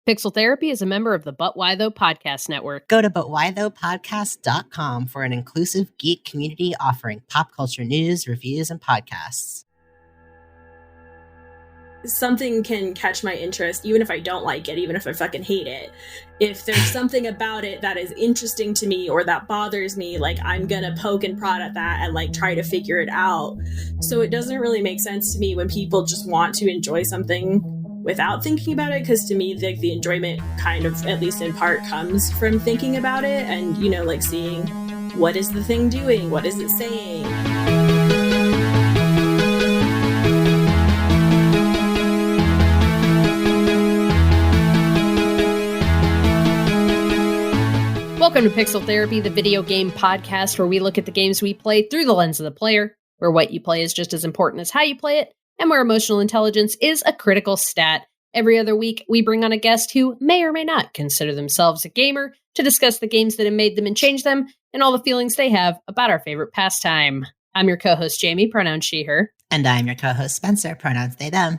Pixel Therapy is a member of the But Why Though podcast network. Go to butwhythoughpodcast.com for an inclusive geek community offering pop culture news, reviews, and podcasts. Something can catch my interest, even if I don't like it, even if I fucking hate it. If there's something about it that is interesting to me or that bothers me, like, I'm gonna poke and prod at that and like try to figure it out. So it doesn't really make sense to me when people just want to enjoy something without thinking about it, because to me, the enjoyment kind of, at least in part, comes from thinking about it and, you know, like seeing what is the thing doing, what is it saying. Welcome to Pixel Therapy, the video game podcast where we look at the games we play through the lens of the player, where what you play is just as important as how you play it, and where emotional intelligence is a critical stat. Every other week, we bring on a guest who may or may not consider themselves a gamer to discuss the games that have made them and changed them, and all the feelings they have about our favorite pastime. I'm your co-host, Jamie, pronouns she, her. And I'm your co-host, Spencer, pronouns they, them.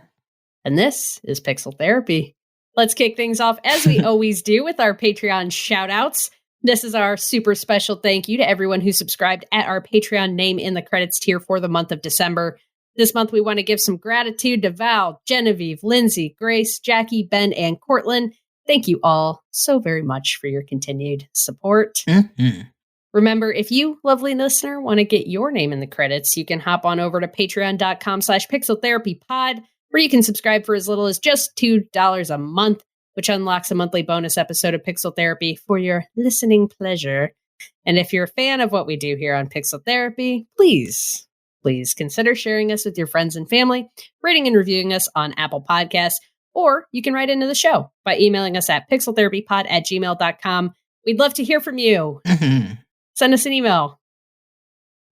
And this is Pixel Therapy. Let's kick things off, as we always do, with our Patreon shout-outs. This is our super special thank you to everyone who subscribed at our Patreon name in the credits tier for the month of December. This month, we want to give some gratitude to Val, Genevieve, Lindsay, Grace, Jackie, Ben, and Cortland. Thank you all so very much for your continued support. Mm-hmm. Remember, if you, lovely listener, want to get your name in the credits, you can hop on over to patreon.com/pixeltherapypod, where you can subscribe for as little as just $2 a month, which unlocks a monthly bonus episode of Pixel Therapy for your listening pleasure. And if you're a fan of what we do here on Pixel Therapy, please consider sharing us with your friends and family, rating and reviewing us on Apple Podcasts, or you can write into the show by emailing us at pixeltherapypod@gmail.com. We'd love to hear from you. Mm-hmm. Send us an email.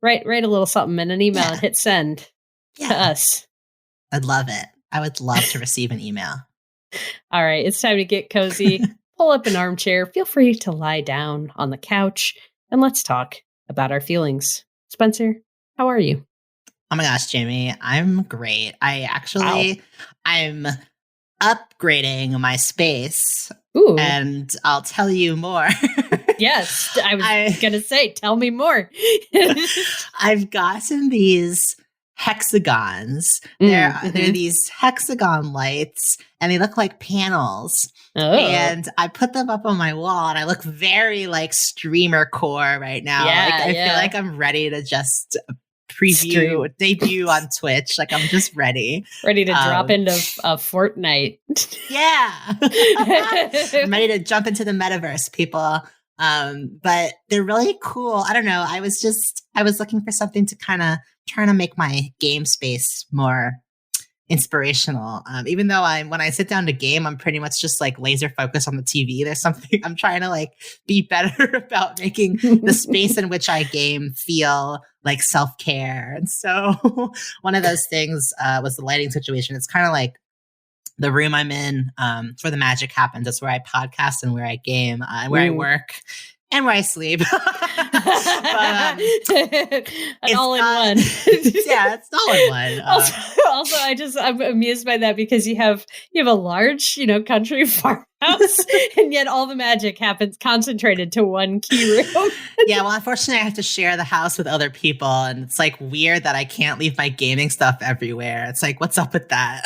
Write a little something in an email and hit send to us. I'd love it. I would love to receive an email. All right, it's time to get cozy. Pull up an armchair. Feel free to lie down on the couch, and let's talk about our feelings. Spencer, how are you? Oh my gosh, Jamie, I'm great. I'm upgrading my space. Ooh. And I'll tell you more. Yes, I was going to say, tell me more. I've gotten these hexagons. They're these hexagon lights, and they look like panels. Oh. And I put them up on my wall, and I look very like streamer core right now. Yeah, I feel like I'm ready to just debut on Twitch. Like, I'm just ready to drop into Fortnite. Yeah. I'm ready to jump into the metaverse, people. But they're really cool. I don't know. I was looking for something to kind of trying to make my game space more inspirational. Even though when I sit down to game, I'm pretty much just like laser focused on the TV. There's something I'm trying to like be better about making the space in which I game feel like self-care. And so one of those things was the lighting situation. It's kind of like the room I'm in, it's where the magic happens. It's where I podcast and where I game, and where I work and where I sleep. But, all in one. Yeah, it's all in one. Also, I'm amused by that because you have a large, country farmhouse, and yet all the magic happens concentrated to one key room. Yeah, well, unfortunately, I have to share the house with other people, and it's like weird that I can't leave my gaming stuff everywhere. It's like, what's up with that?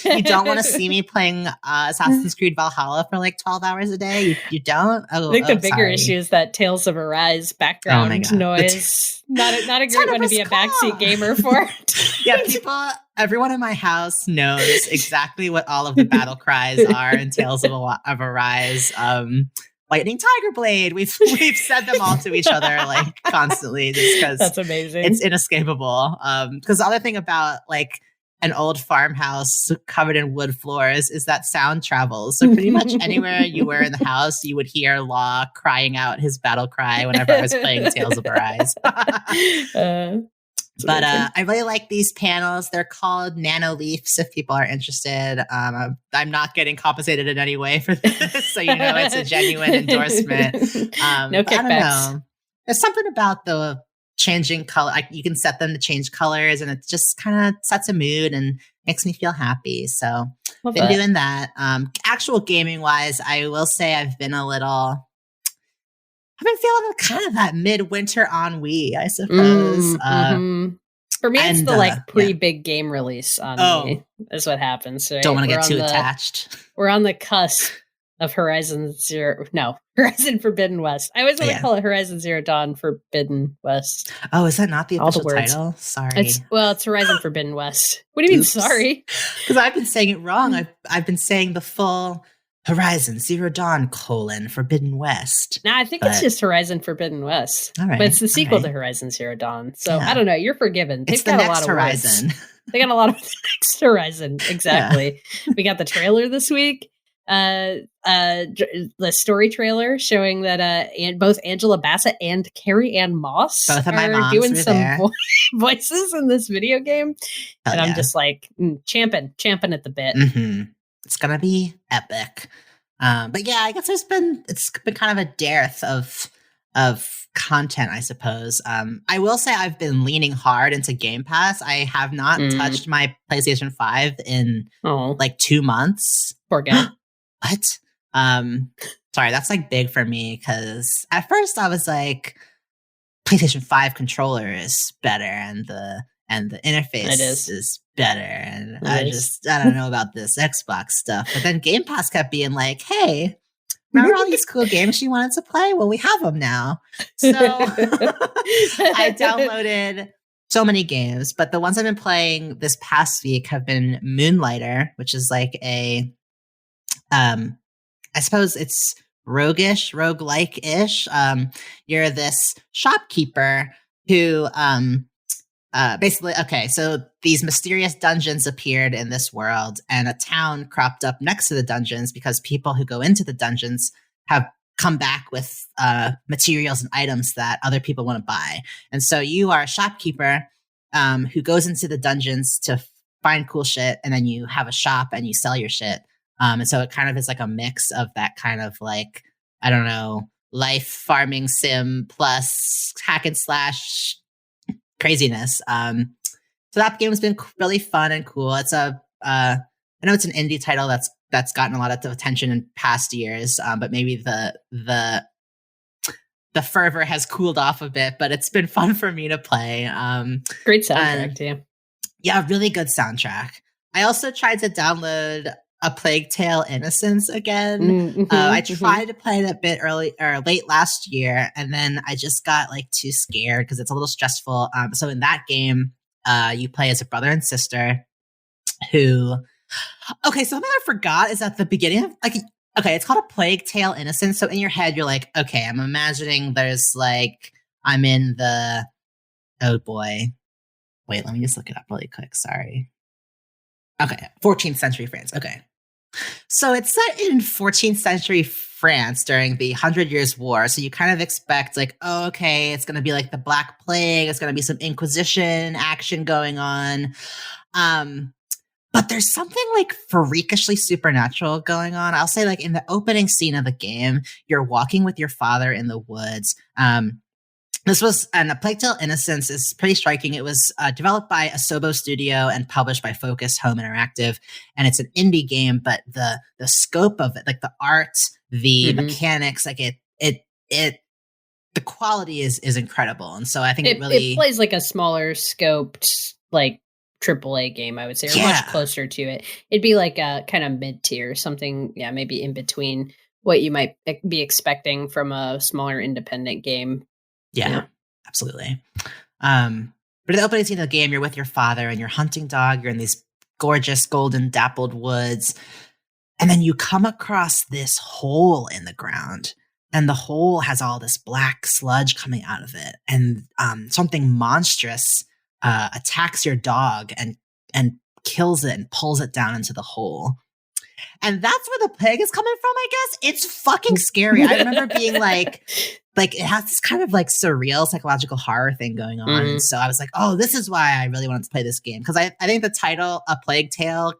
You don't want to see me playing Assassin's Creed Valhalla for like 12 hours a day? You don't? Oh, I think the bigger issue is that Tales of Arise background noise. Not a great one to be a backseat gamer for. Yeah, everyone in my house knows exactly what all of the battle cries are in Tales of Arise. Lightning Tiger Blade. We've said them all to each other like constantly, just because that's amazing. It's inescapable. Because the other thing about like an old farmhouse covered in wood floors is that sound travels. So pretty much anywhere you were in the house, you would hear Law crying out his battle cry whenever I was playing Tales of Arise. But I really like these panels. They're called nano leafs if people are interested. I'm not getting compensated in any way for this, so it's a genuine endorsement. No kickbacks. I don't know. There's something about the changing color. You can set them to change colors, and it just kind of sets a mood and makes me feel happy. So been doing that. Actual gaming wise, I will say I've been feeling kind of that midwinter ennui, I suppose. For me, it's the pre-big game release ennui is what happens. Right? Don't want to get too attached. We're on the cusp of Horizon Forbidden West. I always want to call it Horizon Zero Dawn Forbidden West. Oh, is that not the official title? Sorry. It's Horizon Forbidden West. What do you mean, sorry? Because I've been saying it wrong. I've been saying the full Horizon Zero Dawn : Forbidden West. No, I think it's just Horizon Forbidden West. All right. But it's the sequel to Horizon Zero Dawn. So I don't know. You're forgiven. They've got a lot of Horizon. They got a lot of the next Horizon. Exactly. We got the trailer this week. The story trailer showing that both Angela Bassett and Carrie Ann Moss both of my moms doing were some there. Voices in this video game. And I'm just like champing at the bit. It's gonna be epic. But yeah, I guess it's been kind of a dearth of content, I suppose. I will say I've been leaning hard into Game Pass. I have not touched my PlayStation 5 in like 2 months. Poor guy. What? Sorry, that's like big for me because at first I was like, PlayStation 5 controller is better and the interface is better, and I don't know about this Xbox stuff. But then Game Pass kept being like, hey, remember all these cool games you wanted to play? Well, we have them now. So I downloaded so many games, but the ones I've been playing this past week have been Moonlighter, which is like a I suppose it's roguelike-ish. You're this shopkeeper who basically, so these mysterious dungeons appeared in this world, and a town cropped up next to the dungeons because people who go into the dungeons have come back with materials and items that other people want to buy. And so you are a shopkeeper who goes into the dungeons to find cool shit, and then you have a shop and you sell your shit. And so it kind of is like a mix of that kind of like, I don't know, life farming sim plus hack and slash craziness. So that game has been really fun and cool. It's I know it's an indie title that's gotten a lot of attention in past years, but maybe the fervor has cooled off a bit, but it's been fun for me to play. Great soundtrack too. Yeah, really good soundtrack. I also tried to download A Plague Tale: Innocence again. I tried to play it a bit late last year, and then I just got like too scared because it's a little stressful. So in that game, you play as a brother and sister who. Okay, something I forgot is at the beginning of it's called A Plague Tale: Innocence. So in your head, you're like, okay, I'm imagining there's like I'm in the. Oh boy, wait, let me just look it up really quick. Sorry. Okay, 14th century France. Okay. So it's set in 14th century France during the 100 Years' War. So you kind of expect like, oh, okay, it's going to be like the Black Plague. It's going to be some Inquisition action going on. But there's something like freakishly supernatural going on. I'll say like in the opening scene of the game, you're walking with your father in the woods. A Plague Tale: Innocence is pretty striking. It was developed by Asobo Studio and published by Focus Home Interactive. And it's an indie game, but the scope of it, like the art, the mechanics, like the quality is incredible. And so I think it plays like a smaller scoped, like AAA game, I would say, or much closer to it. It'd be like a kind of mid-tier, something, maybe in between what you might be expecting from a smaller independent game. Yeah, absolutely. But in the opening scene of the game, you're with your father and your hunting dog. You're in these gorgeous golden dappled woods. And then you come across this hole in the ground. And the hole has all this black sludge coming out of it. And something monstrous attacks your dog and kills it and pulls it down into the hole. And that's where the plague is coming from, I guess. It's fucking scary. I remember being like it has this kind of like surreal psychological horror thing going on. And so I was like, oh, this is why I really wanted to play this game. Because I think the title, A Plague Tale: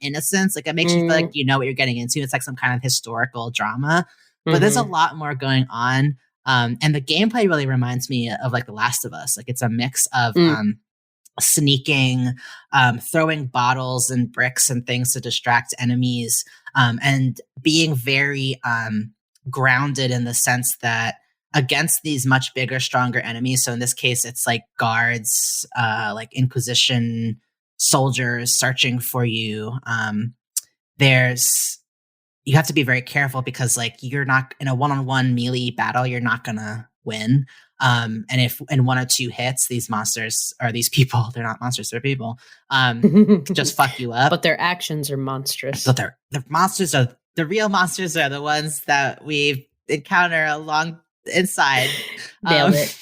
Innocence, like it makes you feel like you know what you're getting into. It's like some kind of historical drama. But there's a lot more going on. And the gameplay really reminds me of like The Last of Us. Like it's a mix of sneaking, throwing bottles and bricks and things to distract enemies, and being very grounded in the sense that against these much bigger, stronger enemies. So in this case, it's like guards, like Inquisition soldiers searching for you. You have to be very careful because like you're not in a one-on-one melee battle, you're not gonna win. And if in 1 or 2 hits, these monsters or these people, they're not monsters, they're people, just fuck you up. But their actions are monstrous. But the monsters are the real monsters are the ones that we encounter along inside. Nailed it.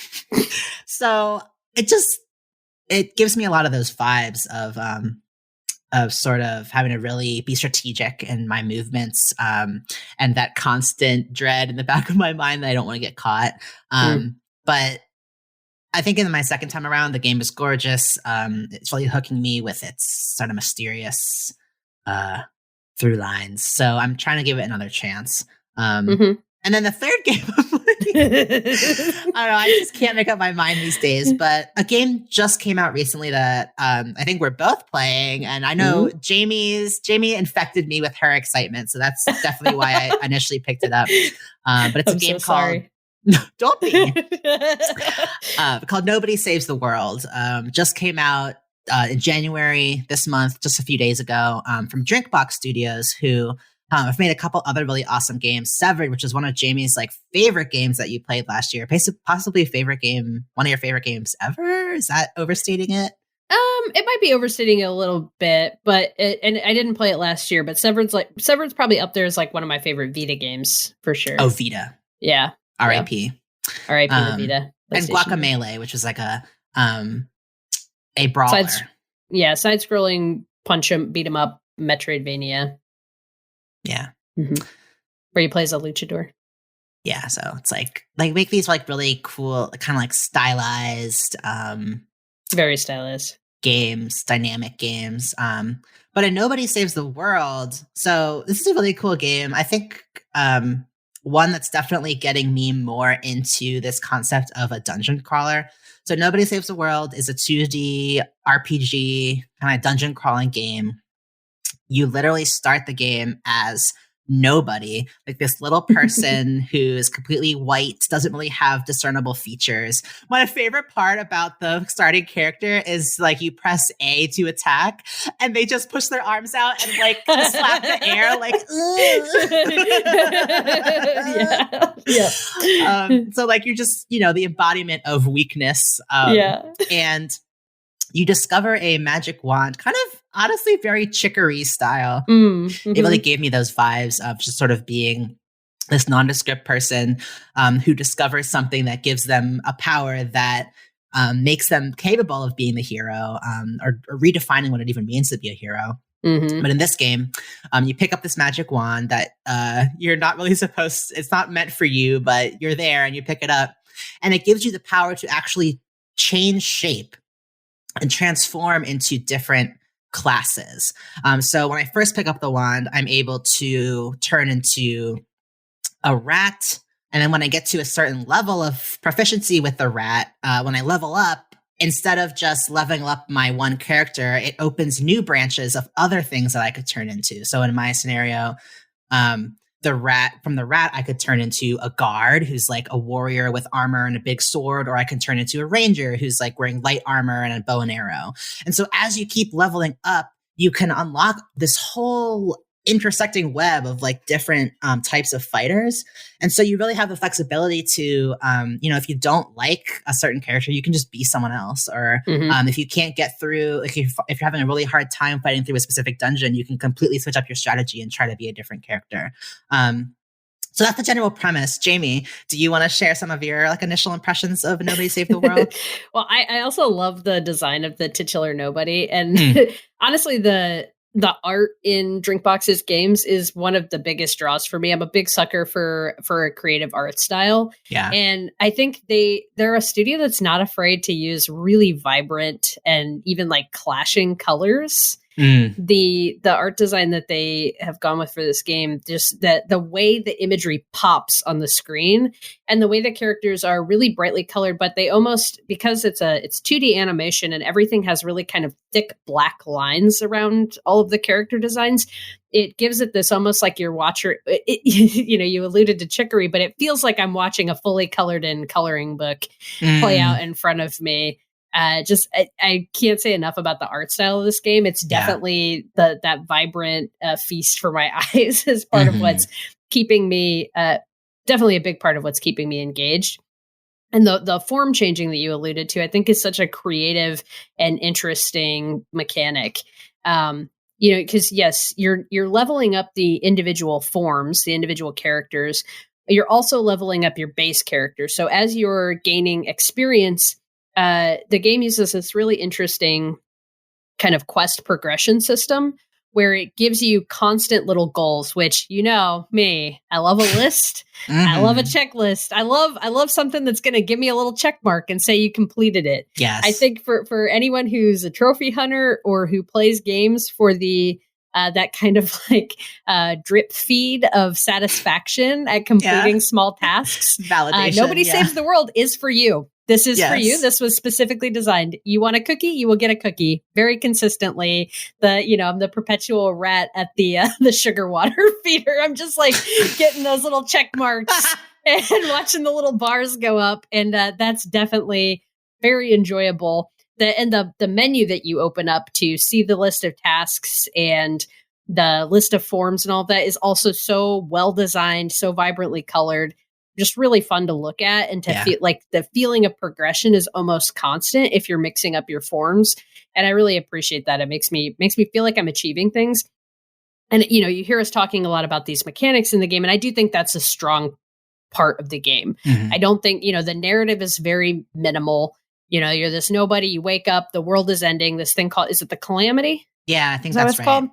So it gives me a lot of those vibes of sort of having to really be strategic in my movements, and that constant dread in the back of my mind that I don't want to get caught. But I think in my second time around, the game is gorgeous. It's really hooking me with its sort of mysterious through lines. So I'm trying to give it another chance. And then the third game I'm playing, I don't know, I just can't make up my mind these days, but a game just came out recently that I think we're both playing, and I know Jamie infected me with her excitement, so that's definitely why I initially picked it up. But it's a game called No, don't be. Called Nobody Saves the World. Just came out in January this month, just a few days ago, from Drinkbox Studios, who have made a couple other really awesome games. Severed, which is one of Jamie's like favorite games that you played last year. Possibly a favorite game, one of your favorite games ever. Is that overstating it? It might be overstating it a little bit, but and I didn't play it last year. But Severed's probably up there as like one of my favorite Vita games for sure. Oh, Vita. Yeah. R.I.P. R.I.P. to Vita. And Guacamelee, which was like a brawler. Side-scrolling punch 'em, beat 'em up Metroidvania. Yeah. Where you play as a luchador. Yeah, so it's like make these like really cool, kind of like stylized, very stylized games, dynamic games. But in Nobody Saves the World, so this is a really cool game. I think one that's definitely getting me more into this concept of a dungeon crawler. So Nobody Saves the World is a 2D RPG kind of dungeon crawling game. You literally start the game as nobody, like this little person who's completely white, doesn't really have discernible features. My favorite part about the starting character is like you press A to attack and they just push their arms out and like slap the air like so like you're just, the embodiment of weakness. And you discover a magic wand, kind of honestly very Chicory style. It really gave me those vibes of just sort of being this nondescript person who discovers something that gives them a power that makes them capable of being the hero, or redefining what it even means to be a hero. But in this game, you pick up this magic wand that you're not really it's not meant for you, but you're there and you pick it up. And it gives you the power to actually change shape and transform into different classes. So when I first pick up the wand, I'm able to turn into a rat. And then when I get to a certain level of proficiency with the rat, when I level up, instead of just leveling up my one character, it opens new branches of other things that I could turn into. So in my scenario, from the rat, I could turn into a guard who's like a warrior with armor and a big sword, or I can turn into a ranger who's like wearing light armor and a bow and arrow. And so as you keep leveling up, you can unlock this whole intersecting web of like different types of fighters. And so you really have the flexibility to, if you don't like a certain character, you can just be someone else. Or if you can't get through, like if you're having a really hard time fighting through a specific dungeon, you can completely switch up your strategy and try to be a different character. So that's the general premise. Jamie, do you want to share some of your like initial impressions of Nobody Saved the World? Well, I also love the design of the titular nobody. And honestly, the art in Drinkbox's games is one of the biggest draws for me. I'm a big sucker for a creative art style. Yeah. And I think they're a studio that's not afraid to use really vibrant and even like clashing colors The art design that they have gone with for this game, just the way the imagery pops on the screen and the way the characters are really brightly colored, but they almost, because it's 2D animation and everything has really kind of thick black lines around all of the character designs, it gives it this almost like your watcher, you alluded to chicory, but it feels like I'm watching a fully colored in coloring book play out in front of me. I can't say enough about the art style of this game. It's definitely that vibrant feast for my eyes is part of what's keeping me, definitely a big part of what's keeping me engaged. And the form changing that you alluded to, I think is such a creative and interesting mechanic. Because yes, you're leveling up the individual forms, the individual characters. You're also leveling up your base character. So as you're gaining experience, the game uses this really interesting kind of quest progression system where it gives you constant little goals, which, me, I love a list. I love a checklist. I love something that's going to give me a little check mark and say you completed it. Yes. I think for anyone who's a trophy hunter or who plays games for the that kind of like drip feed of satisfaction at completing small tasks. Validation. Nobody Saves the World is for you. This is for you. This was specifically designed. You want a cookie? You will get a cookie very consistently. I'm the perpetual rat at the sugar water feeder. I'm just like getting those little check marks and watching the little bars go up. And that's definitely very enjoyable. The menu that you open up to see the list of tasks and the list of forms and all that is also so well designed, so vibrantly colored. Just really fun to look at and to feel like the feeling of progression is almost constant if you're mixing up your forms. And I really appreciate that. It makes me feel like I'm achieving things. And, you hear us talking a lot about these mechanics in the game. And I do think that's a strong part of the game. I don't think, the narrative is very minimal. You're this nobody, you wake up, the world is ending. This thing called, is it the Calamity? Yeah, I think is that that's what it's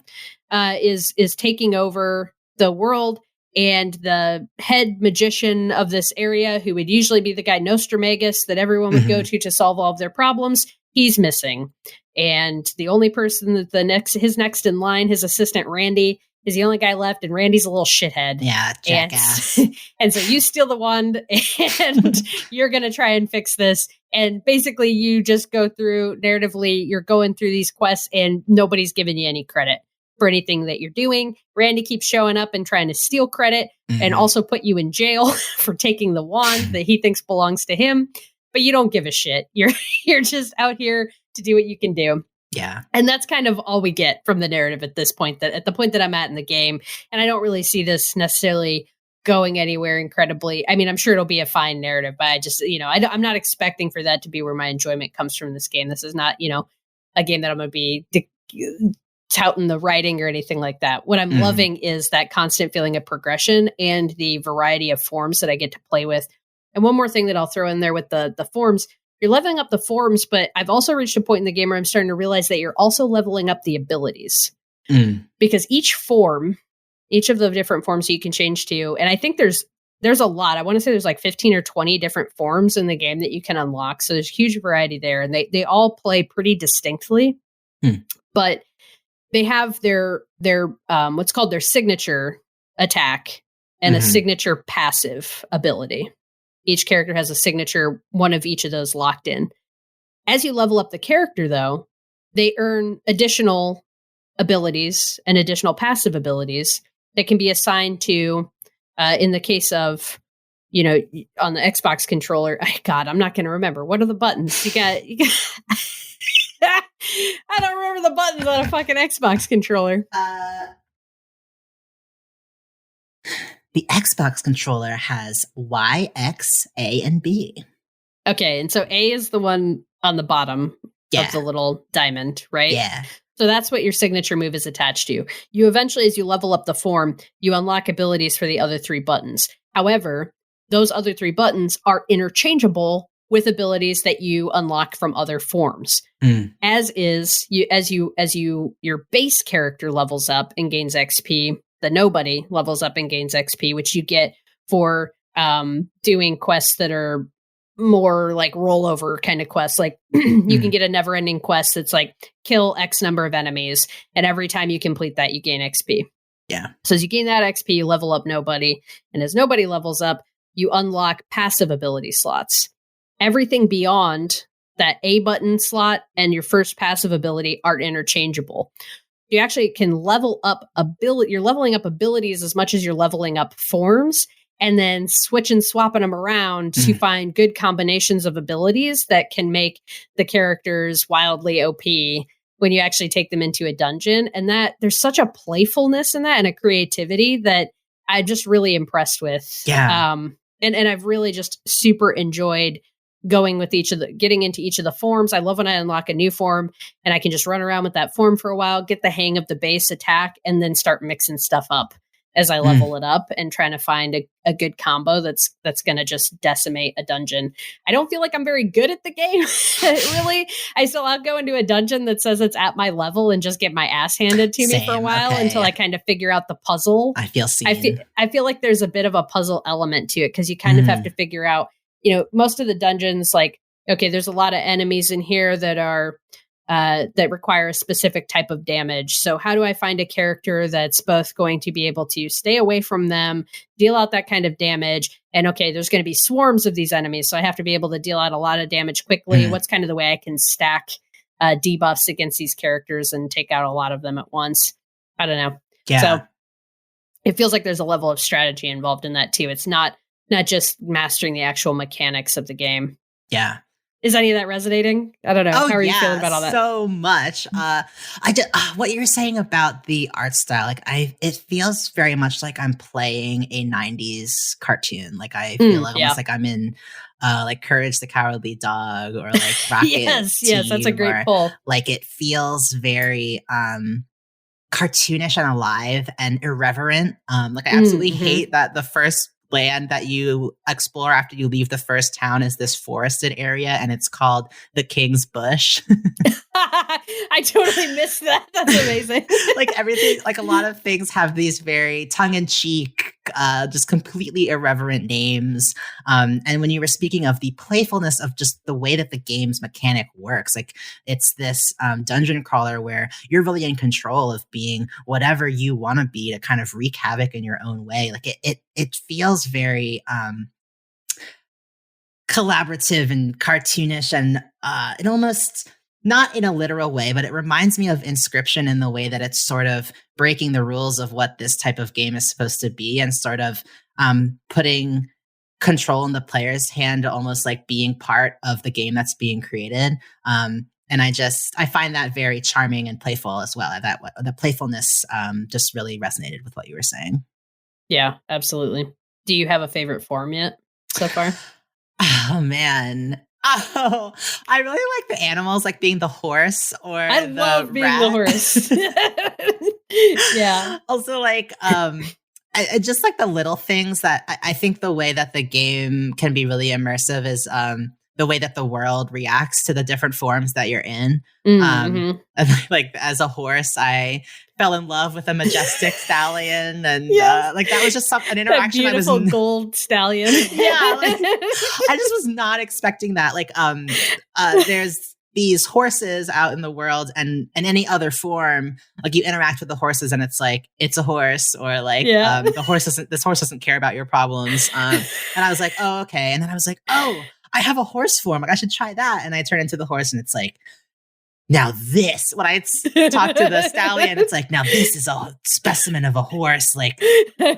called? Is taking over the world. And the head magician of this area, who would usually be the guy Nostramagus that everyone would go to solve all of their problems, he's missing. And the only person that his next in line, his assistant Randy, is the only guy left, and Randy's a little shithead. Yeah, jackass. And so you steal the wand, and you're going to try and fix this. And basically, you just go through, narratively, you're going through these quests, and nobody's giving you any credit for anything that you're doing. Randy keeps showing up and trying to steal credit and also put you in jail for taking the wand that he thinks belongs to him. But you don't give a shit. You're just out here to do what you can do. Yeah. And that's kind of all we get from the narrative at this point, at the point that I'm at in the game. And I don't really see this necessarily going anywhere incredibly. I mean, I'm sure it'll be a fine narrative, but I just, I'm not expecting for that to be where my enjoyment comes from in this game. This is not, a game that I'm going to be touting the writing or anything like that. What I'm loving is that constant feeling of progression and the variety of forms that I get to play with. And one more thing that I'll throw in there with the forms, you're leveling up the forms, but I've also reached a point in the game where I'm starting to realize that you're also leveling up the abilities. Because each of the different forms you can change to, and I think there's a lot. I want to say there's like 15 or 20 different forms in the game that you can unlock. So there's a huge variety there, and they all play pretty distinctly. But they have their what's called their signature attack and a signature passive ability. Each character has a signature, one of each of those locked in. As you level up the character, though, they earn additional abilities and additional passive abilities that can be assigned to, in the case of, on the Xbox controller. God, I'm not going to remember. What are the buttons? You got I don't remember the buttons on a fucking Xbox controller. The Xbox controller has Y, X, A, and B. Okay, and so A is the one on the bottom of the little diamond, right? Yeah. So that's what your signature move is attached to. You eventually, as you level up the form, you unlock abilities for the other 3 buttons. However, those other 3 buttons are interchangeable with abilities that you unlock from other forms. As your base character levels up and gains XP, the nobody levels up and gains XP, which you get for doing quests that are more like rollover kind of quests. Like you can get a never ending quest that's like kill X number of enemies. And every time you complete that, you gain XP. Yeah. So as you gain that XP, you level up nobody. And as nobody levels up, you unlock passive ability slots. Everything beyond that A button slot and your first passive ability are interchangeable. You actually can level up ability. You're leveling up abilities as much as you're leveling up forms, and then switch and swapping them around to find good combinations of abilities that can make the characters wildly OP when you actually take them into a dungeon. And that there's such a playfulness in that and a creativity that I'm just really impressed with. Yeah. And I've really just super enjoyed going with getting into each of the forms. I love when I unlock a new form and I can just run around with that form for a while, get the hang of the base attack, and then start mixing stuff up as I level it up and trying to find a good combo that's going to just decimate a dungeon. I don't feel like I'm very good at the game. Really. I'll go into a dungeon that says it's at my level and just get my ass handed to me for a while until I kind of figure out the puzzle. I feel seen. I feel like there's a bit of a puzzle element to it because you kind of have to figure out, most of the dungeons, like, okay, there's a lot of enemies in here that are that require a specific type of damage. So how do I find a character that's both going to be able to stay away from them, deal out that kind of damage? And okay, there's going to be swarms of these enemies, so I have to be able to deal out a lot of damage quickly. What's kind of the way I can stack debuffs against these characters and take out a lot of them at once? I don't know. Yeah. So it feels like there's a level of strategy involved in that too. It's not just mastering the actual mechanics of the game. Yeah. Is any of that resonating? I don't know. How are you feeling about all that? So much. What you're saying about the art style, like it feels very much like I'm playing a 90s cartoon. Like I feel almost like I'm in like Courage the Cowardly Dog or like Rocket yes, Team, that's a great pull. Like it feels very cartoonish and alive and irreverent. Like I absolutely hate that the first land that you explore after you leave the first town is this forested area, and it's called the King's Bush. I totally missed that. That's amazing. Like everything, like a lot of things have these very tongue-in-cheek, just completely irreverent names. And when you were speaking of the playfulness of just the way that the game's mechanic works, like it's this dungeon crawler where you're really in control of being whatever you want to be to kind of wreak havoc in your own way. Like it feels very collaborative and cartoonish, and it almost, not in a literal way, but it reminds me of Inscription in the way that it's sort of breaking the rules of what this type of game is supposed to be and sort of putting control in the player's hand, almost like being part of the game that's being created. And I find that very charming and playful as well. That the playfulness just really resonated with what you were saying. Yeah, absolutely. Do you have a favorite form yet so far? Oh, man. Oh, I really like the animals, like being the horse or I the love being rat. the horse. Yeah. Also, like, I just like the little things that I think the way that the game can be really immersive is the way that the world reacts to the different forms that you're in. And like as a horse, I fell in love with a majestic stallion, and like that was just an interaction. That beautiful gold stallion. Yeah, like, I just was not expecting that. Like, there's these horses out in the world, and any other form, like you interact with the horses, and it's like it's a horse, or like this horse doesn't care about your problems. And I was like, oh, okay. And then I was like, oh, I have a horse form. Like I should try that. And I turn into the horse, and it's like, now this, when I talk to the stallion, it's like, now this is a specimen of a horse. Like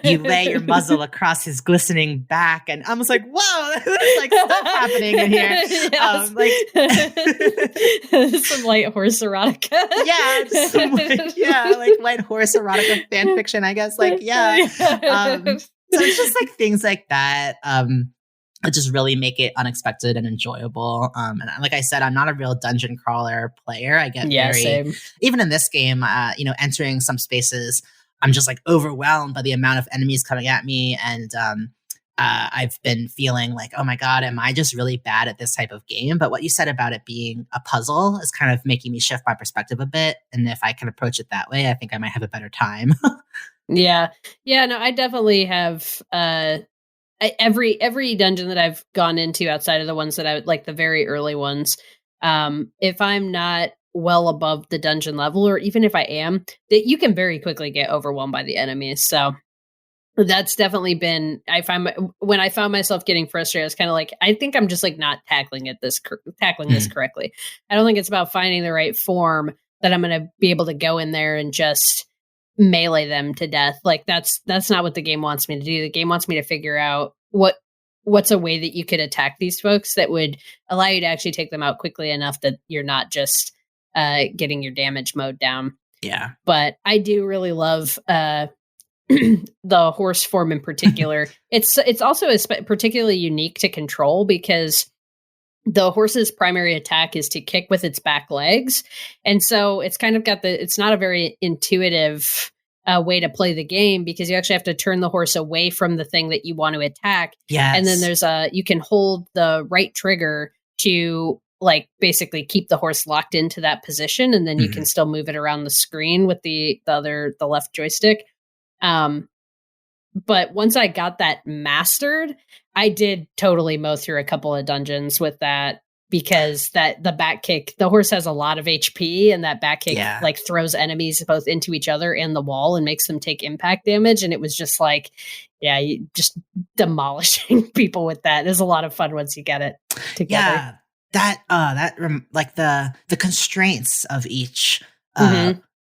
you lay your muzzle across his glistening back. And I was like, whoa, there's like stuff happening in here. Yes. Some light horse erotica. Yeah. Like light horse erotica fan fiction, I guess. Like, yeah. So it's just like things like that. It just really make it unexpected and enjoyable. And like I said, I'm not a real dungeon crawler player. I get same. Even in this game, entering some spaces, I'm just like overwhelmed by the amount of enemies coming at me. And I've been feeling like, oh my God, am I just really bad at this type of game? But what you said about it being a puzzle is kind of making me shift my perspective a bit. And if I can approach it that way, I think I might have a better time. Yeah. No, I definitely have, every dungeon that I've gone into outside of the ones that I would like, the very early ones, if I'm not well above the dungeon level, or even if I am, that you can very quickly get overwhelmed by the enemies. So that's definitely been, when I found myself getting frustrated, I was kind of like, I think I'm just like not tackling this correctly. I don't think it's about finding the right form that I'm going to be able to go in there and just melee them to death. Like that's not what the game wants me to do. The game wants me to figure out what's a way that you could attack these folks that would allow you to actually take them out quickly enough that you're not just getting your damage mode down. Yeah. But I do really love the horse form in particular. It's also particularly unique to control because the horse's primary attack is to kick with its back legs. And so it's kind of it's not a very intuitive way to play the game, because you actually have to turn the horse away from the thing that you want to attack. Yes. And then you can hold the right trigger to like basically keep the horse locked into that position. And then you can still move it around the screen with the left joystick. But once I got that mastered, I did totally mow through a couple of dungeons with that, because the back kick, the horse has a lot of HP, and that back kick like throws enemies both into each other and the wall and makes them take impact damage. And it was just like, just demolishing people with that. There's a lot of fun once you get it together. Yeah, like the constraints of each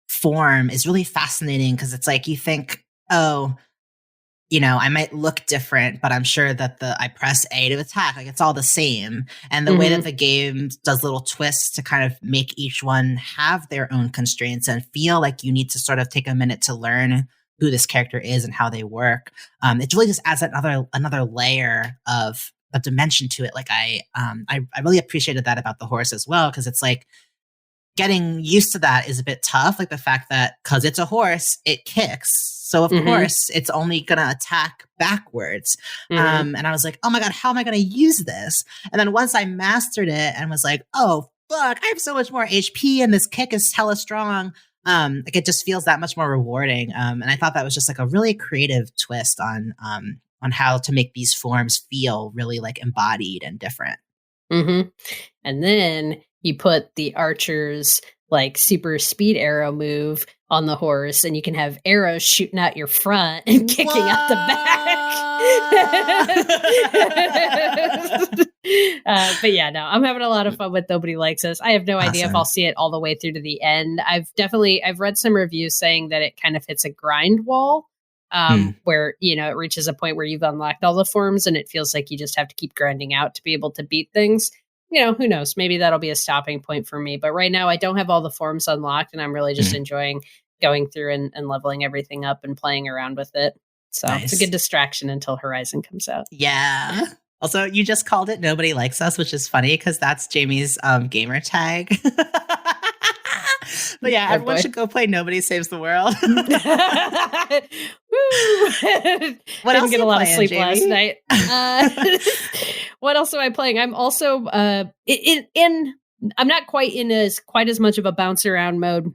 form is really fascinating, because it's like you think, oh, I might look different, but I'm sure that I press A to attack. Like it's all the same. And the way that the game does little twists to kind of make each one have their own constraints and feel like you need to sort of take a minute to learn who this character is and how they work. It really just adds another layer of a dimension to it. Like I really appreciated that about the horse as well, because it's like, getting used to that is a bit tough. Like the fact that because it's a horse, it kicks. So of course it's only going to attack backwards. And I was like, oh my God, how am I going to use this? And then once I mastered it and was like, oh fuck, I have so much more HP and this kick is hella strong. Like it just feels that much more rewarding. And I thought that was just like a really creative twist on how to make these forms feel really like embodied and different. And then you put the archer's like super speed arrow move on the horse, and you can have arrows shooting out your front and kicking out the back. But yeah, no, I'm having a lot of fun with Nobody Likes Us. I have no idea if I'll see it all the way through to the end. I've read some reviews saying that it kind of hits a grind wall. Where, it reaches a point where you've unlocked all the forms and it feels like you just have to keep grinding out to be able to beat things. Who knows? Maybe that'll be a stopping point for me. But right now I don't have all the forms unlocked, and I'm really just enjoying going through and leveling everything up and playing around with it. So It's a good distraction until Horizon comes out. Yeah. Also, you just called it Nobody Likes Us, which is funny because that's Jamie's gamer tag. But yeah, everyone should go play Nobody Saves the World. What else? Didn't get a lot of sleep last night. What else am I playing? I'm also I'm not quite in quite as much of a bounce around mode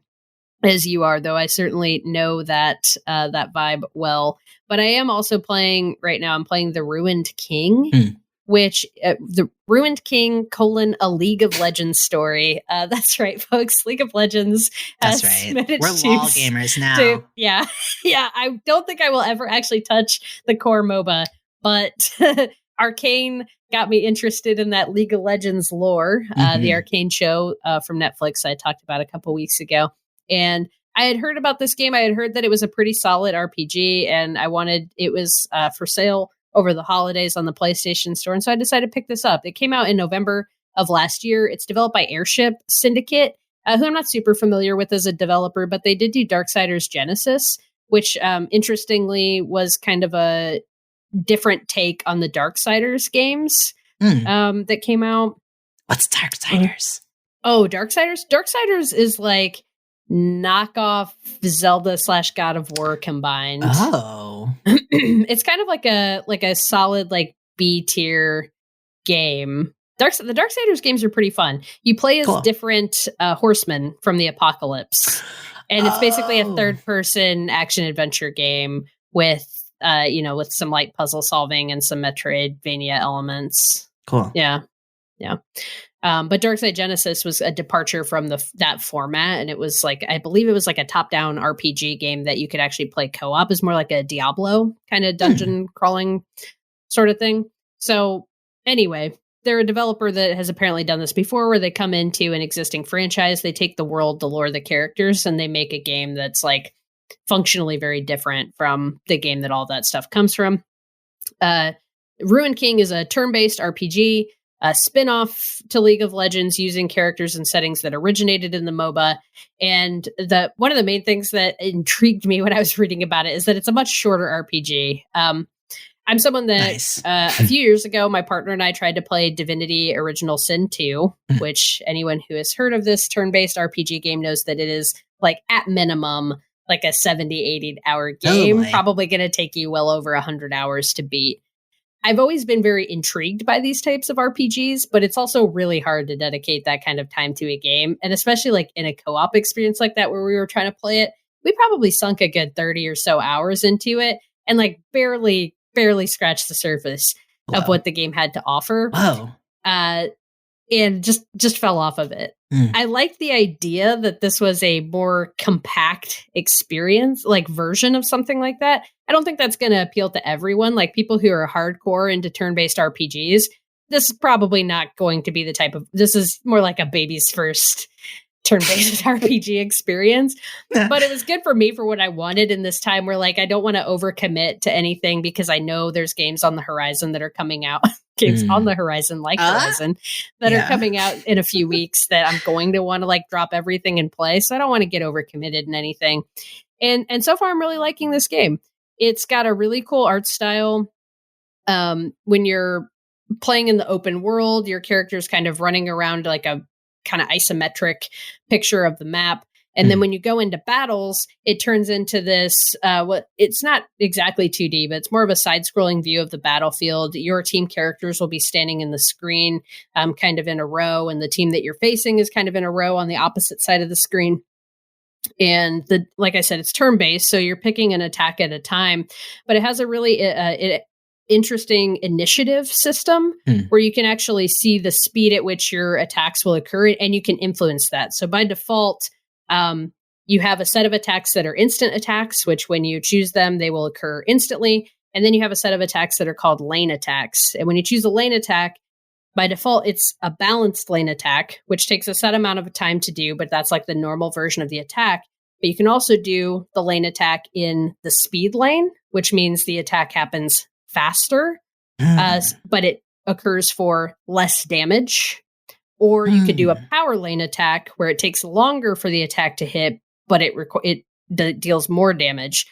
as you are, though I certainly know that vibe well. But I am also playing right now. I'm playing The Ruined King. Which the Ruined King : a League of Legends story. That's right, folks. League of Legends. That's right. We're LOL gamers now. Yeah. I don't think I will ever actually touch the core MOBA, but Arcane got me interested in that League of Legends lore. The Arcane show from Netflix I talked about a couple weeks ago, and I had heard about this game. I had heard that it was a pretty solid RPG, and it was for sale over the holidays on the PlayStation Store. And so I decided to pick this up. It came out in November of last year. It's developed by Airship Syndicate, who I'm not super familiar with as a developer, but they did do Darksiders Genesis, which interestingly was kind of a different take on the Darksiders games that came out. What's Darksiders? Darksiders? Darksiders is like knockoff Zelda / God of War combined. It's kind of like a solid like B tier game. The Darksiders games are pretty fun. You play as different horsemen from the apocalypse, and it's basically a third person action adventure game with with some light puzzle solving and some Metroidvania elements. Cool. Yeah. But Darkside Genesis was a departure from that format, and it was like, I believe it was like a top-down RPG game that you could actually play co-op. It's more like a Diablo kind of dungeon crawling sort of thing. So anyway, they're a developer that has apparently done this before, where they come into an existing franchise, they take the world, the lore, the characters, and they make a game that's like functionally very different from the game that all that stuff comes from. Ruined King is a turn-based RPG, a spin-off to League of Legends using characters and settings that originated in the MOBA. And one of the main things that intrigued me when I was reading about it is that it's a much shorter RPG. I'm someone that a few years ago, my partner and I tried to play Divinity Original Sin 2, which anyone who has heard of this turn-based RPG game knows that it is like at minimum like a 70, 80 hour game, probably going to take you well over 100 hours to beat. I've always been very intrigued by these types of RPGs, but it's also really hard to dedicate that kind of time to a game. And especially like in a co-op experience like that, where we were trying to play it, we probably sunk a good 30 or so hours into it and like barely scratched the surface of what the game had to offer. And just fell off of it. I liked the idea that this was a more compact experience, like version of something like that. I don't think that's going to appeal to everyone. Like people who are hardcore into turn-based RPGs, this is probably not going to be the type of, this is more like a baby's first turn-based RPG experience. But it was good for me for what I wanted in this time where like I don't want to overcommit to anything because I know there's games on the horizon that are coming out. Games on the horizon, like Horizon, that are coming out in a few weeks that I'm going to want to like drop everything and play. So I don't want to get overcommitted in anything. And so far I'm really liking this game. It's got a really cool art style. When you're playing in the open world, your character's kind of running around like a kind of isometric picture of the map. And then when you go into battles, it turns into this, it's not exactly 2D, but it's more of a side-scrolling view of the battlefield. Your team characters will be standing in the screen kind of in a row, and the team that you're facing is kind of in a row on the opposite side of the screen. And like I said, it's turn-based, so you're picking an attack at a time, but it has a really interesting initiative system where you can actually see the speed at which your attacks will occur, and you can influence that. So by default, you have a set of attacks that are instant attacks, which when you choose them, they will occur instantly. And then you have a set of attacks that are called lane attacks. And when you choose a lane attack, by default, it's a balanced lane attack, which takes a set amount of time to do, but that's like the normal version of the attack. But you can also do the lane attack in the speed lane, which means the attack happens faster, but it occurs for less damage. Or you could do a power lane attack where it takes longer for the attack to hit, but it deals more damage.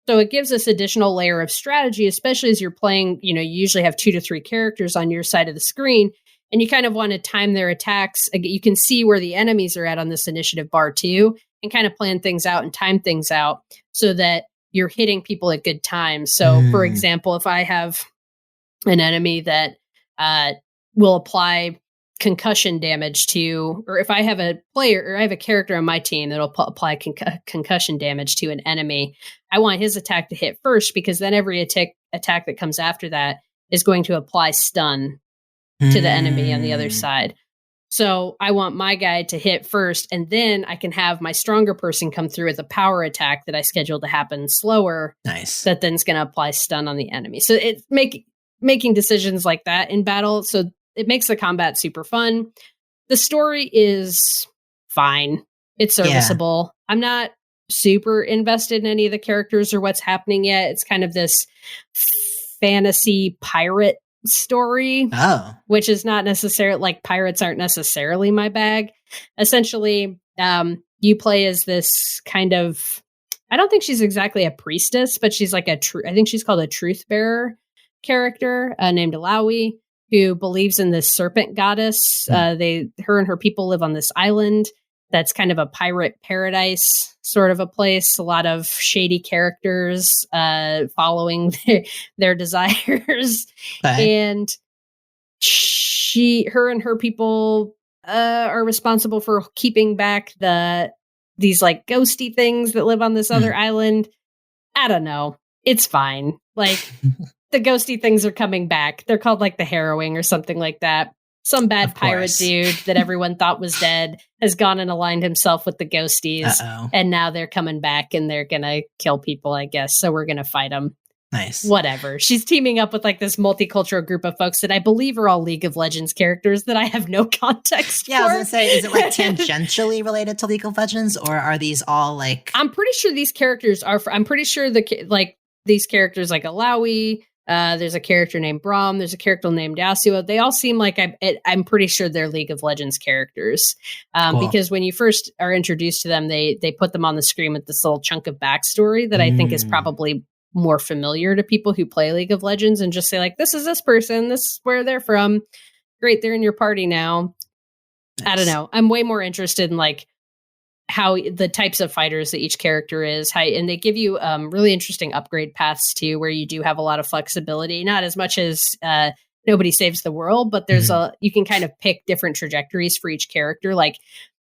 So it gives this additional layer of strategy, especially as you're playing, you usually have 2 to 3 characters on your side of the screen, and you kind of want to time their attacks. You can see where the enemies are at on this initiative bar too, and kind of plan things out and time things out so that you're hitting people at good times. So for example, if I have an enemy that will apply concussion damage to, or if I have a player or I have a character on my team that'll apply concussion damage to an enemy, I want his attack to hit first, because then every attack that comes after that is going to apply stun to the enemy on the other side. So I want my guy to hit first, and then I can have my stronger person come through with a power attack that I scheduled to happen slower. Nice. That then is going to apply stun on the enemy. So it's making decisions like that in battle. So it makes the combat super fun. The story is fine. It's serviceable. I'm not super invested in any of the characters or what's happening yet. It's kind of this fantasy pirate story, which is not necessarily, like, pirates aren't necessarily my bag. Essentially, you play as this kind of, I don't think she's exactly a priestess, but she's like I think she's called a truth bearer character named Alawi, who believes in this serpent goddess. Her and her people live on this island that's kind of a pirate paradise sort of a place. A lot of shady characters following their desires. And her and her people are responsible for keeping back these like ghosty things that live on this other island. I don't know. it's fine. Like, the ghosty things are coming back. They're called like the harrowing or something like that. Some bad pirate dude that everyone thought was dead has gone and aligned himself with the ghosties. And now they're coming back and they're going to kill people, I guess. So we're going to fight them. Nice. Whatever. She's teaming up with like this multicultural group of folks that I believe are all League of Legends characters that I have no context for. I was going to say, is it like tangentially related to League of Legends, or are these all like... I'm pretty sure these characters are... I'm pretty sure these characters like Alawi, there's a character named Braum, there's a character named Yasuo. They all seem like I'm pretty sure they're League of Legends characters. Cool. Because when you first are introduced to them, they put them on the screen with this little chunk of backstory that I think is probably more familiar to people who play League of Legends, and just say like, this is this person, this is where they're from. Great, they're in your party now. Nice. I don't know. I'm way more interested in like how the types of fighters that each character is, and they give you really interesting upgrade paths too, where you do have a lot of flexibility, not as much as Nobody Saves the World, but there's you can kind of pick different trajectories for each character. Like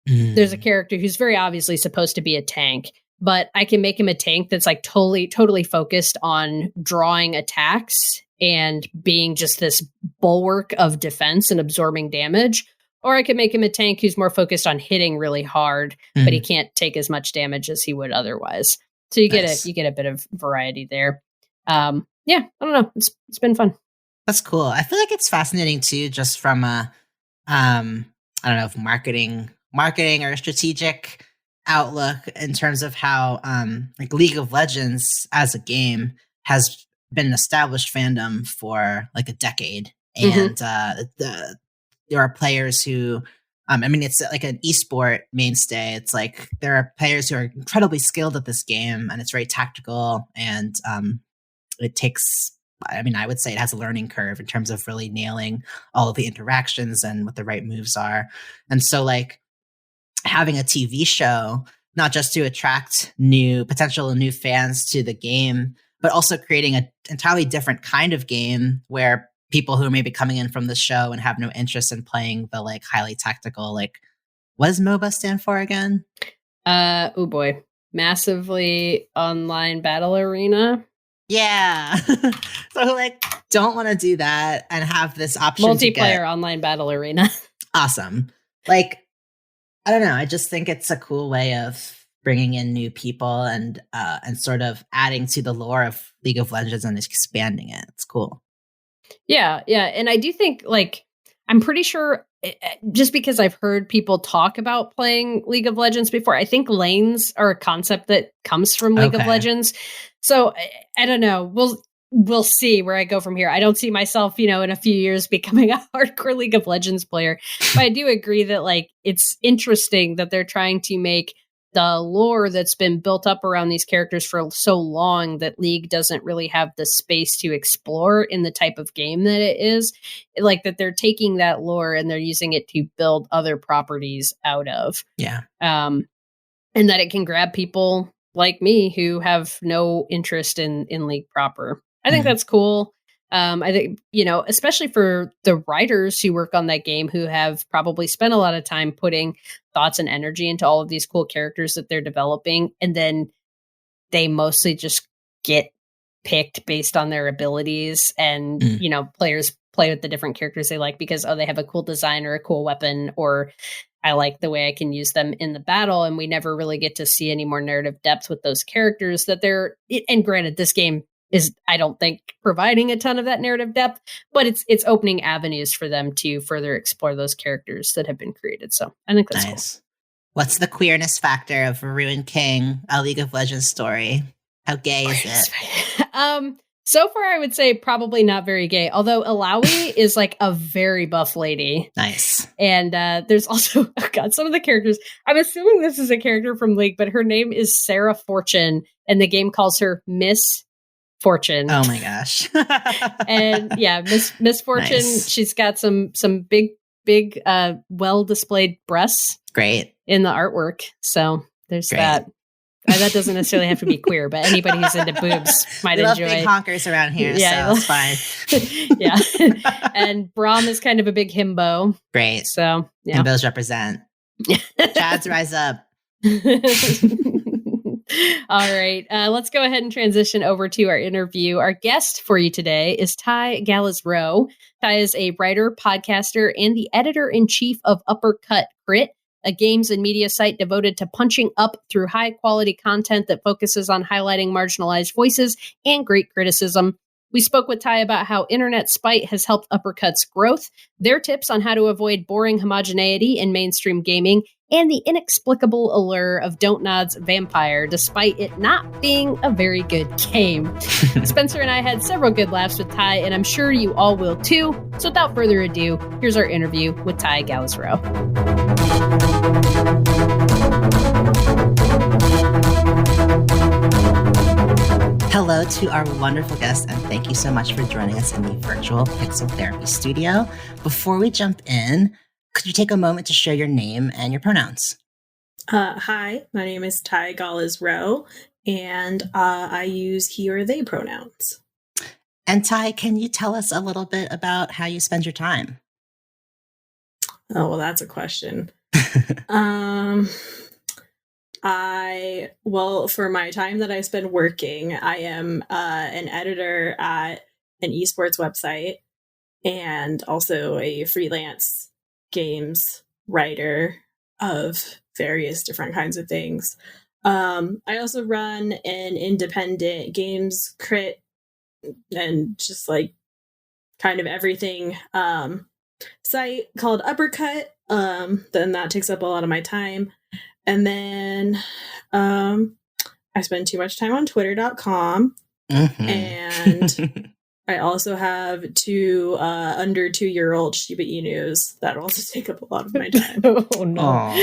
there's a character who's very obviously supposed to be a tank, but I can make him a tank that's like totally focused on drawing attacks and being just this bulwark of defense and absorbing damage. Or I could make him a tank who's more focused on hitting really hard, but he can't take as much damage as he would otherwise. So you get a bit of variety there. I don't know. It's been fun. That's cool. I feel like it's fascinating too, just from a I don't know if marketing or strategic outlook in terms of how like League of Legends as a game has been an established fandom for like a decade, and there are players who it's like an esport mainstay. It's like there are players who are incredibly skilled at this game, and it's very tactical, and it takes, I would say it has a learning curve in terms of really nailing all of the interactions and what the right moves are. And so like having a TV show, not just to attract potential new fans to the game, but also creating an entirely different kind of game where people who are maybe coming in from the show and have no interest in playing the like highly tactical, like, what does MOBA stand for again? Oh boy. Massively Online Battle Arena. Yeah. So like don't want to do that and have this option multiplayer online battle arena. Awesome. Like, I don't know. I just think it's a cool way of bringing in new people and sort of adding to the lore of League of Legends and expanding it. It's cool. Yeah. And I do think, like, I'm pretty sure, just because I've heard people talk about playing League of Legends before, I think lanes are a concept that comes from League of Legends. So I don't know. We'll see where I go from here. I don't see myself, in a few years becoming a hardcore League of Legends player. But I do agree that, like, it's interesting that they're trying to make the lore that's been built up around these characters for so long that League doesn't really have the space to explore in the type of game that it is. Like, that they're taking that lore and they're using it to build other properties out of. Yeah. And that it can grab people like me who have no interest in League proper. I think that's cool. I think, especially for the writers who work on that game, who have probably spent a lot of time putting thoughts and energy into all of these cool characters that they're developing. And then they mostly just get picked based on their abilities, and, players play with the different characters they like because, they have a cool design or a cool weapon, or I like the way I can use them in the battle. And we never really get to see any more narrative depth with those characters and granted, this game is, I don't think, providing a ton of that narrative depth, but it's opening avenues for them to further explore those characters that have been created. So I think that's nice. Cool. What's the queerness factor of Ruined King, a League of Legends story? How gay is it? So far, I would say probably not very gay, although Alawi is like a very buff lady. Nice. And there's also, some of the characters, I'm assuming this is a character from League, but her name is Sarah Fortune, and the game calls her Miss Fortune. Oh my gosh. And yeah, Miss Fortune, nice. She's got some big well displayed breasts. Great. In the artwork. So there's that. That doesn't necessarily have to be queer, but anybody who's into boobs might enjoy. We love big honkers around here, so it's fine. Yeah. And Braum is kind of a big himbo. Great. So yeah. Himbos represent. Chads rise up. All right. Let's go ahead and transition over to our interview. Our guest for you today is Ty Galiz-Rowe. Ty is a writer, podcaster, and the editor-in-chief of Uppercut Crit, a games and media site devoted to punching up through high-quality content that focuses on highlighting marginalized voices and great criticism. We spoke with Ty about how internet spite has helped Uppercut's growth, their tips on how to avoid boring homogeneity in mainstream gaming, and the inexplicable allure of Dontnod's Vampyr, despite it not being a very good game. Spencer and I had several good laughs with Ty, and I'm sure you all will too. So without further ado, here's our interview with Ty Galiz-Rowe. Hello to our wonderful guest, and thank you so much for joining us in the virtual Pixel Therapy studio. Before we jump in, could you take a moment to share your name and your pronouns? Hi, my name is Ty Galiz-Rowe, and I use he or they pronouns. And Ty, can you tell us a little bit about how you spend your time? Oh, well, that's a question. For my time that I spend working, I am an editor at an esports website and also a freelance games writer of various different kinds of things. I also run an independent games crit and just like kind of everything site called Uppercut. Then that takes up a lot of my time. And then I spend too much time on twitter.com. And I also have two under 2-year-old Shiba Inus that also take up a lot of my time. Oh, no.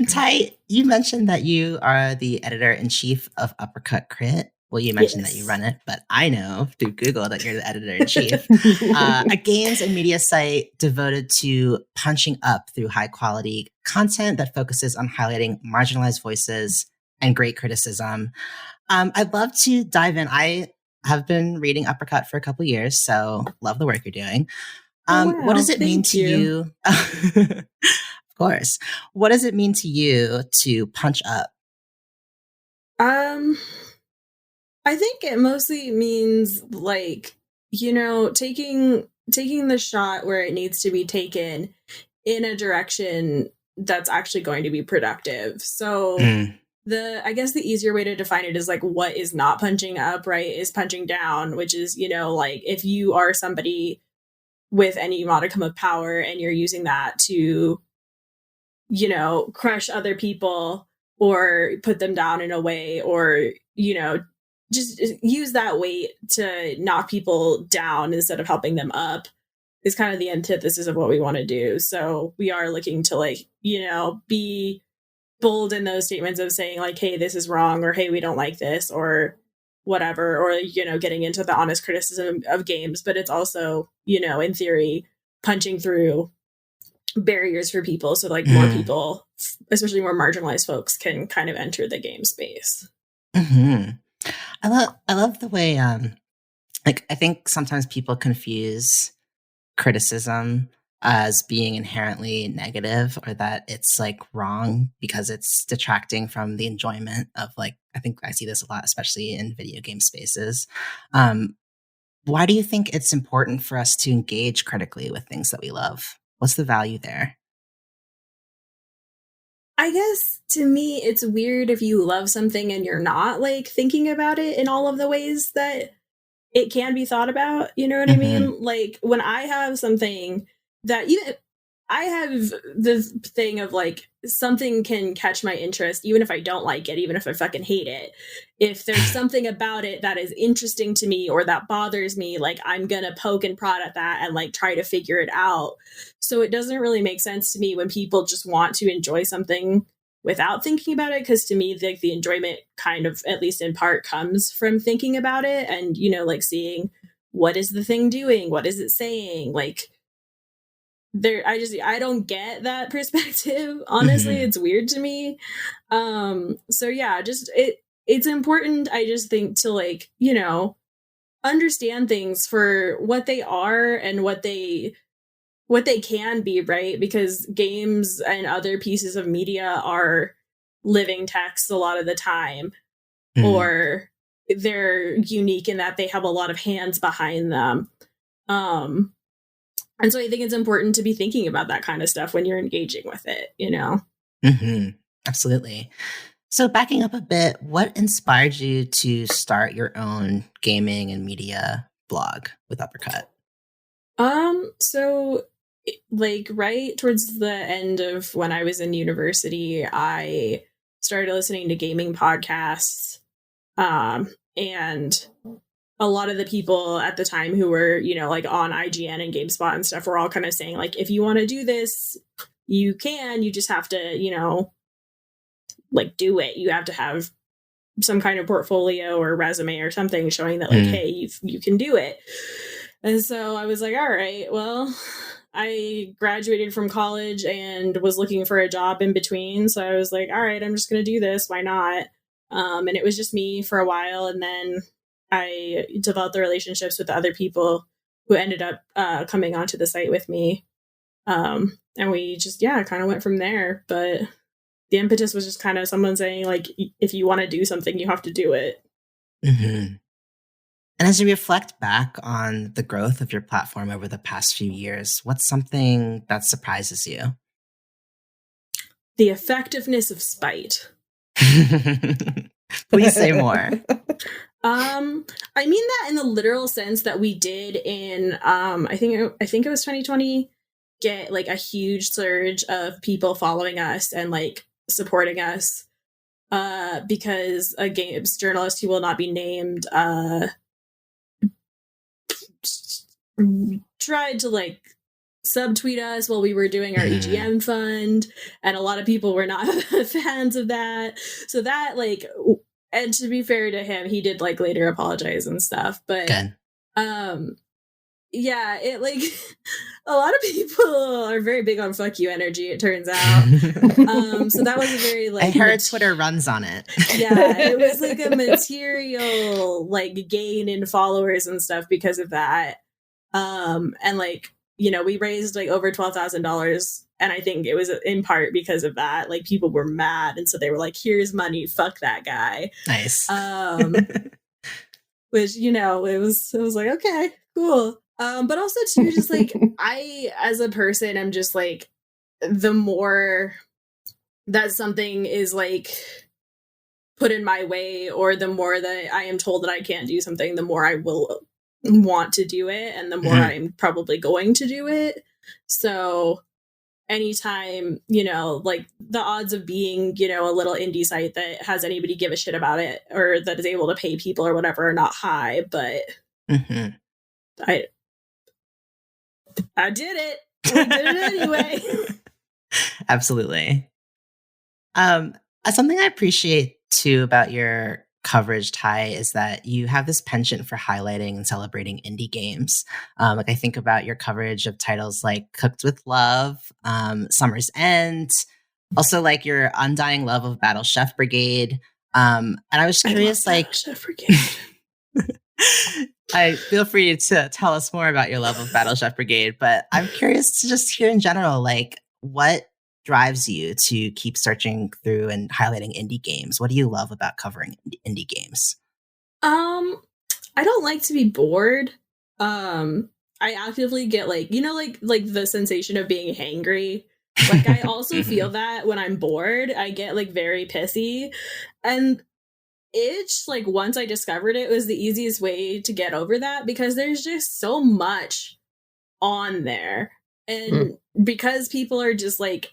Ty, you mentioned that you are the editor-in-chief of Uppercut Crit. Well, you mentioned that you run it, but I know through Google that you're the editor-in-chief. A games and media site devoted to punching up through high-quality content that focuses on highlighting marginalized voices and great criticism. I'd love to dive in. I have been reading Uppercut for a couple years, so love the work you're doing. Wow, what does it mean to you? Of course. What does it mean to you to punch up? I think it mostly means like, taking the shot where it needs to be taken in a direction that's actually going to be productive. So I guess the easier way to define it is like what is not punching up, right? Is punching down, which is, like if you are somebody with any modicum of power and you're using that to, crush other people or put them down in a way, or, just use that weight to knock people down instead of helping them up is kind of the antithesis of what we want to do. So we are looking to be bold in those statements of saying like, hey, this is wrong, or hey, we don't like this, or whatever, or, getting into the honest criticism of games. But it's also, in theory, punching through barriers for people. So like more people, especially more marginalized folks, can kind of enter the game space. Mm-hmm. I love the way, I think sometimes people confuse criticism as being inherently negative, or that it's like wrong because it's detracting from the enjoyment of I think I see this a lot, especially in video game spaces. Why do you think it's important for us to engage critically with things that we love? What's the value there? I guess to me, it's weird if you love something and you're not thinking about it in all of the ways that it can be thought about. You know what I mean? Like when I have something that I have the thing of something can catch my interest, even if I don't like it, even if I fucking hate it. If there's something about it that is interesting to me or that bothers me, I'm going to poke and prod at that and try to figure it out. So it doesn't really make sense to me when people just want to enjoy something without thinking about it. Because to me, the enjoyment kind of, at least in part, comes from thinking about it and, seeing what is the thing doing? What is it saying? I don't get that perspective. Honestly, it's weird to me. So yeah, it's important, I just think, to understand things for what they are and what they can be, right? Because games and other pieces of media are living texts a lot of the time, or they're unique in that they have a lot of hands behind them. And so I think it's important to be thinking about that kind of stuff when you're engaging with it, you know? Absolutely. So backing up a bit, what inspired you to start your own gaming and media blog with Uppercut? So like right towards the end of when I was in university, I started listening to gaming podcasts. And a lot of the people at the time who were, you know, like on IGN and GameSpot and stuff were all kind of saying like, if you want to do this, you can, you just have to, you know, like do it. You have to have some kind of portfolio or resume or something showing that like, hey, you can do it. And so I was like, all right, well, I graduated from college and was looking for a job in between. So I was like, all right, I'm just going to do this. Why not? And it was just me for a while. And then I developed the relationships with the other people who ended up coming onto the site with me. And we just, kind of went from there. But the impetus was just kind of someone saying, like, if you want to do something, you have to do it. And as you reflect back on the growth of your platform over the past few years, what's something that surprises you? The effectiveness of spite. Please say more. I mean that in the literal sense that we did in I think it was 2020 get like a huge surge of people following us and like supporting us because a games journalist who will not be named tried to like subtweet us while we were doing our EGM fund, and a lot of people were not fans of that. So that like, and to be fair to him, he did like later apologize and stuff. But yeah, it like a lot of people are very big on fuck you energy, it turns out. So that was a very like, I heard Twitter runs on it. Yeah, it was like a material like gain in followers and stuff because of that. And like, you know, we raised like over $12,000, and I think it was in part because of that. Like people were mad, and so they were like, "Here's money, fuck that guy." Nice. Which, you know, it was like, okay, cool. But also too, just like I, as a person, I'm just like, the more that something is like put in my way, or the more that I am told that I can't do something, the more I will want to do it, and the more I'm probably going to do it. So anytime, you know, like the odds of being, you know, a little indie site that has anybody give a shit about it or that is able to pay people or whatever are not high, but I did it. We did it anyway. Absolutely. Something I appreciate too about your coverage, Ty, is that you have this penchant for highlighting and celebrating indie games. Like I think about your coverage of titles like Cooked with Love, Summer's End, also like your undying love of Battle Chef Brigade. And I was curious, like, Chef Brigade. I feel free to tell us more about your love of Battle Chef Brigade, but I'm curious to just hear in general, like, what drives you to keep searching through and highlighting indie games? What do you love about covering indie games? I don't like to be bored. I actively get like, you know, like the sensation of being hangry. Like I also feel that when I'm bored, I get like very pissy. And itch, like once I discovered it, was the easiest way to get over that because there's just so much on there. And because people are just like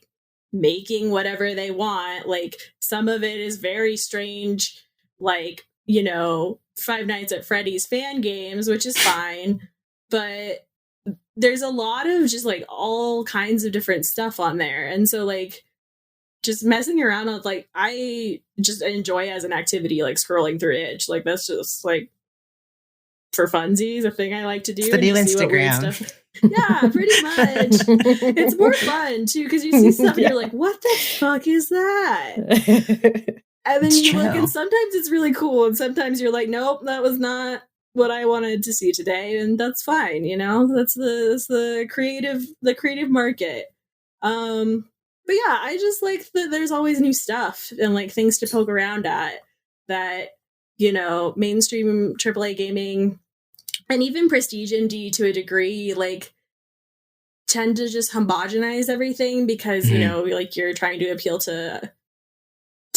making whatever they want, like some of it is very strange, like, you know, Five Nights at Freddy's fan games, which is fine, but there's a lot of just like all kinds of different stuff on there. And so like just messing around with, like, I just enjoy as an activity, like scrolling through itch, like that's just like for funsies, a thing I like to do. It's the new Instagram. Yeah, pretty much. It's more fun too because you see stuff and you're like, what the fuck is that? And then you look, and sometimes it's really cool, and sometimes you're like, nope, that was not what I wanted to see today, and that's fine, you know. That's the creative market. But yeah, I just like that there's always new stuff and like things to poke around at that, you know, mainstream AAA gaming and even prestige indie to a degree, like tend to just homogenize everything because, you know, like you're trying to appeal to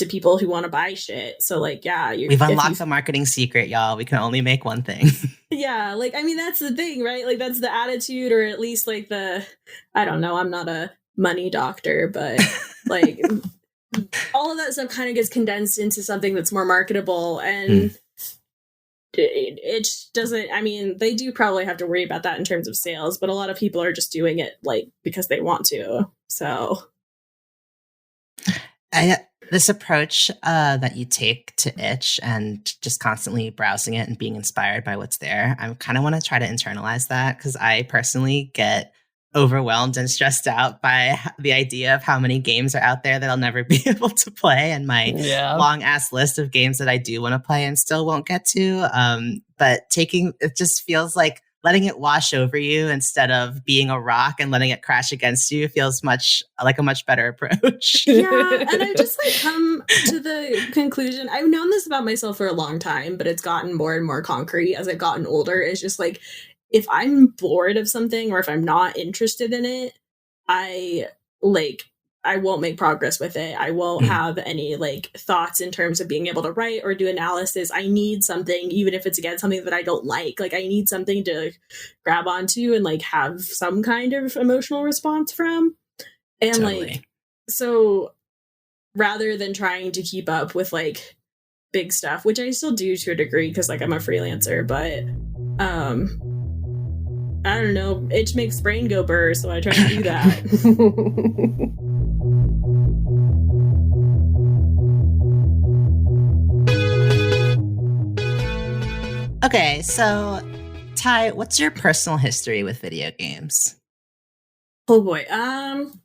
people who want to buy shit. So like, yeah, we've unlocked the marketing secret, y'all. We can only make one thing. Yeah, like, I mean, that's the thing, right? Like, that's the attitude, or at least like I don't know, I'm not a money doctor, but like all of that stuff kind of gets condensed into something that's more marketable, and it doesn't, I mean, they do probably have to worry about that in terms of sales, but a lot of people are just doing it like because they want to. So this approach that you take to itch and just constantly browsing it and being inspired by what's there, I kind of want to try to internalize that, because I personally get overwhelmed and stressed out by the idea of how many games are out there that I'll never be able to play, and my long ass list of games that I do want to play and still won't get to. But it just feels like letting it wash over you instead of being a rock and letting it crash against you feels like a much better approach. Yeah, and I've just like come to the conclusion, I've known this about myself for a long time, but it's gotten more and more concrete as I've gotten older. It's just like, if I'm bored of something or if I'm not interested in it, I won't make progress with it. I won't have any like thoughts in terms of being able to write or do analysis. I need something, even if it's again something that I don't like. Like, I need something to grab onto and like have some kind of emotional response from. And totally. Like, so rather than trying to keep up with like big stuff, which I still do to a degree because like I'm a freelancer, but I don't know, itch makes brain go burr, so I try to do that. Okay, so Ty, what's your personal history with video games? Oh boy, I've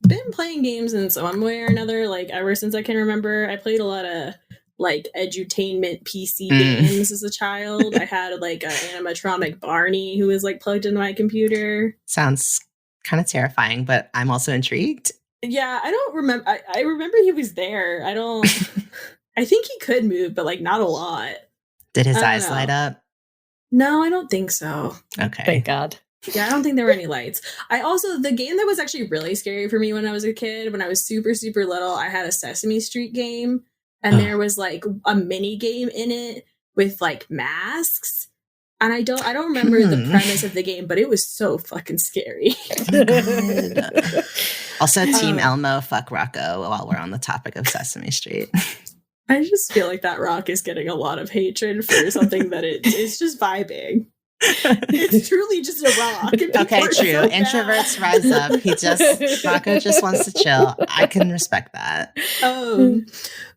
been playing games in some way or another, like ever since I can remember. I played a lot of like edutainment PC games as a child. I had like an animatronic Barney who was like plugged into my computer. Sounds kind of terrifying, but I'm also intrigued. Yeah, I don't remember. I remember he was there. I think he could move, but like not a lot. Did his eyes light up? No, I don't think so. Okay. Thank God. Yeah, I don't think there were any lights. The game that was actually really scary for me when I was a kid, when I was super, super little, I had a Sesame Street game. And there was like a mini game in it with like masks. And I don't remember the premise of the game, but it was so fucking scary. Also, Team Elmo, fuck Rocco, while we're on the topic of Sesame Street. I just feel like that rock is getting a lot of hatred for something that it's just vibing. It's truly just a rock. Okay, true. So introverts rise up. Rocco just wants to chill. I can respect that.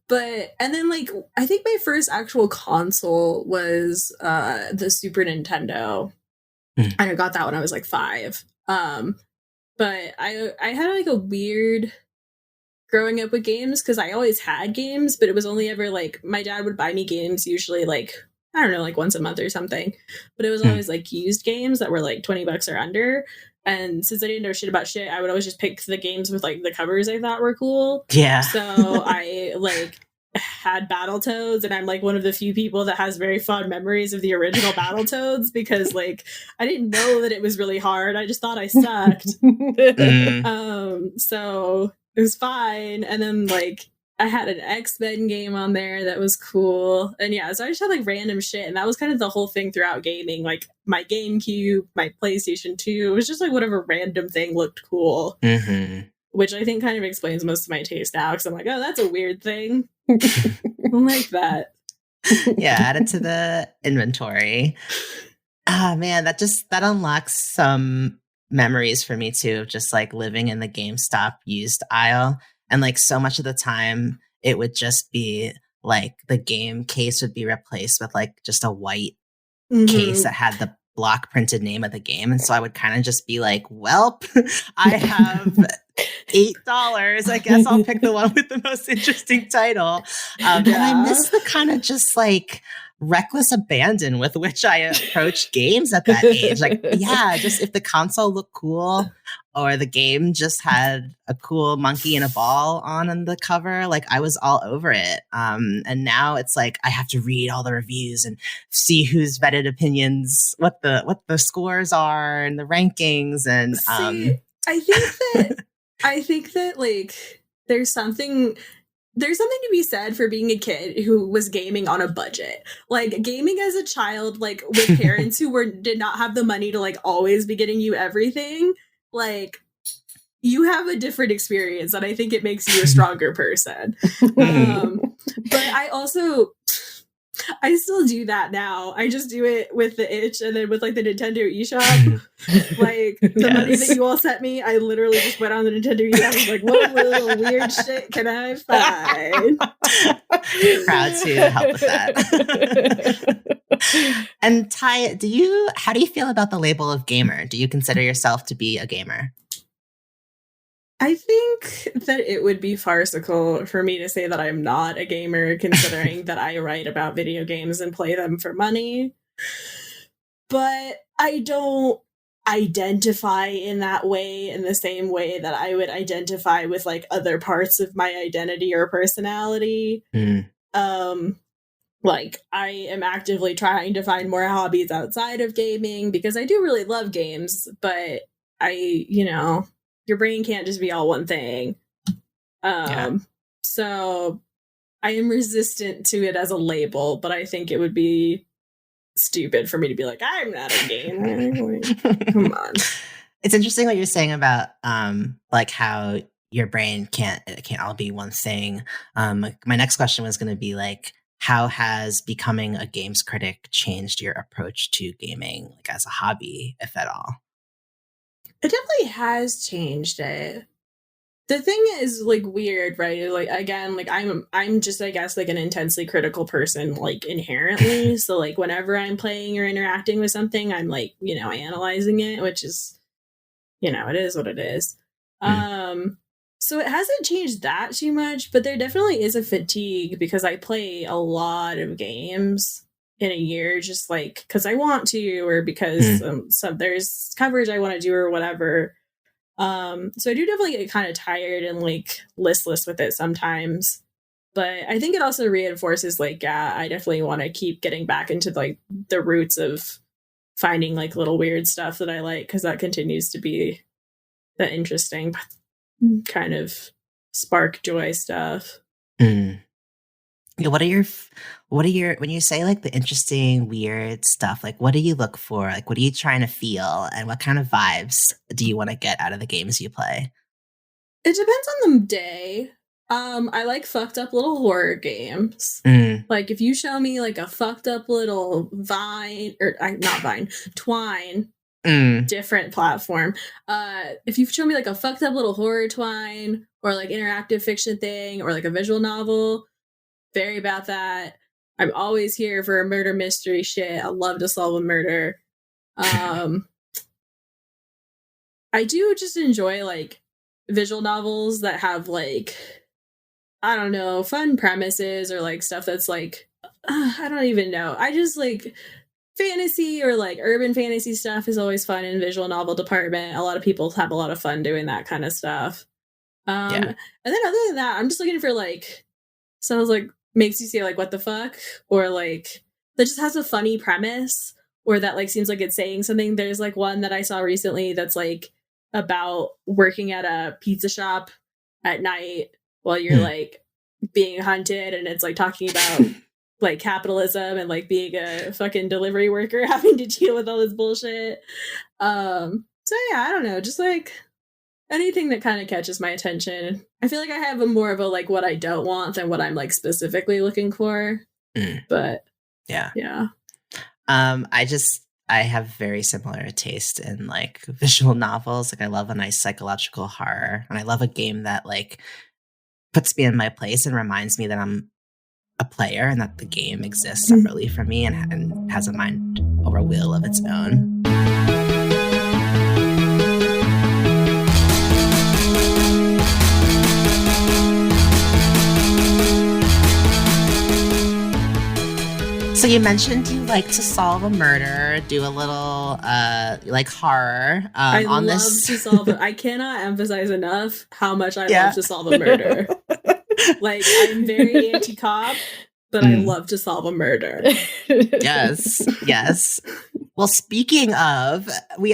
But, and then like, I think my first actual console was the Super Nintendo. And I got that when I was like 5. But I had like a weird growing up with games, because I always had games, but it was only ever like, my dad would buy me games usually like, I don't know, like once a month or something. But it was always like used games that were like $20 or under. And since I didn't know shit about shit, I would always just pick the games with like the covers I thought were cool. Yeah. So I like had Battletoads, and I'm like one of the few people that has very fond memories of the original Battletoads, because like I didn't know that it was really hard. I just thought I sucked. So it was fine. And then like I had an X-Men game on there that was cool. And yeah, so I just had like random shit. And that was kind of the whole thing throughout gaming. Like my GameCube, my PlayStation 2, it was just like whatever random thing looked cool. Which I think kind of explains most of my taste now, because I'm like, oh, that's a weird thing. I like that. Yeah, add it to the inventory. Ah, man, that unlocks some memories for me too, of just like living in the GameStop used aisle. And like so much of the time, it would just be like the game case would be replaced with like just a white case that had the block printed name of the game. And so I would kind of just be like, welp, I have $8. I guess I'll pick the one with the most interesting title. And I miss the kind of just like reckless abandon with which I approached games at that age. Like, yeah, just if the console looked cool or the game just had a cool monkey and a ball on the cover, like I was all over it. And now it's like I have to read all the reviews and see whose vetted opinions, what the scores are and the rankings. And I think that like there's something to be said for being a kid who was gaming on a budget. Like gaming as a child, like with parents who did not have the money to like always be getting you everything. Like you have a different experience, and I think it makes you a stronger person. But I still do that now. I just do it with the itch and then with like the Nintendo eShop. Like the money that you all sent me, I literally just went on the Nintendo eShop and was like, what little weird shit can I find? Proud to help with that. And Ty, how do you feel about the label of gamer? Do you consider yourself to be a gamer? I think that it would be farcical for me to say that I'm not a gamer, considering that I write about video games and play them for money. But I don't identify in that way in the same way that I would identify with like other parts of my identity or personality. Like I am actively trying to find more hobbies outside of gaming because I do really love games, but your brain can't just be all one thing. So I am resistant to it as a label, but I think it would be stupid for me to be like, I'm not a gamer. Come on. It's interesting what you're saying about like how your brain can't all be one thing. My next question was going to be like, how has becoming a games critic changed your approach to gaming, like as a hobby, if at all? It definitely has changed it. The thing is like weird, right? Like again, like I'm just I guess like an intensely critical person like inherently. So like whenever I'm playing or interacting with something, I'm like, analyzing it, which is it is what it is. So it hasn't changed that too much, but there definitely is a fatigue because I play a lot of games in a year, just like because I want to, or because there's coverage I want to do or whatever. So I do definitely get kind of tired and like listless with it sometimes, but I think it also reinforces like, I definitely want to keep getting back into like the roots of finding like little weird stuff that I like, because that continues to be the interesting kind of spark joy stuff. Yeah, what are your when you say like the interesting weird stuff, like what do you look for? Like what are you trying to feel, and what kind of vibes do you want to get out of the games you play? It depends on the day. I like fucked up little horror games. Like if you show me like a fucked up little Twine, different platform. If you show me like a fucked up little horror Twine or like interactive fiction thing or like a visual novel, very about that. I'm always here for a murder mystery shit. I love to solve a murder. I do just enjoy like visual novels that have like, I don't know, fun premises or like stuff that's like, I don't even know. I just like fantasy or like urban fantasy stuff is always fun in visual novel department. A lot of people have a lot of fun doing that kind of stuff. And then other than that, I'm just looking for like, sounds like makes you say like, what the fuck? Or like that just has a funny premise or that like seems like it's saying something. There's like one that I saw recently that's like about working at a pizza shop at night while you're like being hunted, and it's like talking about like capitalism and like being a fucking delivery worker having to deal with all this bullshit. So yeah, I don't know, just like anything that kind of catches my attention. I feel like I have more of a like what I don't want than what I'm like specifically looking for. But yeah. I have very similar taste in like visual novels. Like I love a nice psychological horror, and I love a game that like puts me in my place and reminds me that I'm a player and that the game exists separately from me and has a mind or a will of its own. So you mentioned you like to solve a murder, do a little like horror. I on love this. to solve it. I cannot emphasize enough how much I love to solve a murder. Like, I'm very anti-cop, but I love to solve a murder. Yes. Well, speaking of,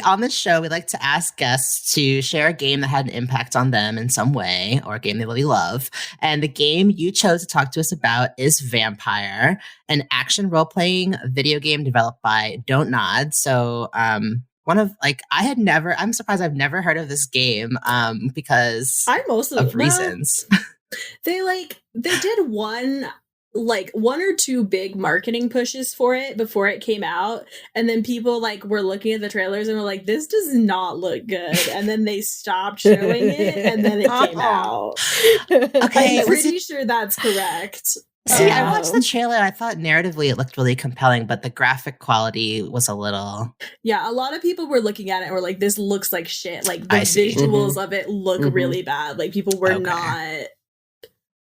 on this show, we like to ask guests to share a game that had an impact on them in some way, or a game they really love. And the game you chose to talk to us about is Vampyr, an action role-playing video game developed by Dontnod. So, I'm surprised I've never heard of this game, because of reasons. They did one or two big marketing pushes for it before it came out, and then people were looking at the trailers and were like, this does not look good, and then they stopped showing it, and then it came out. Okay, I'm pretty sure that's correct. See, I watched the trailer and I thought narratively it looked really compelling, but the graphic quality was a little... Yeah, a lot of people were looking at it and were like, this looks like shit. Like, the visuals of it look really bad. Like, people were not...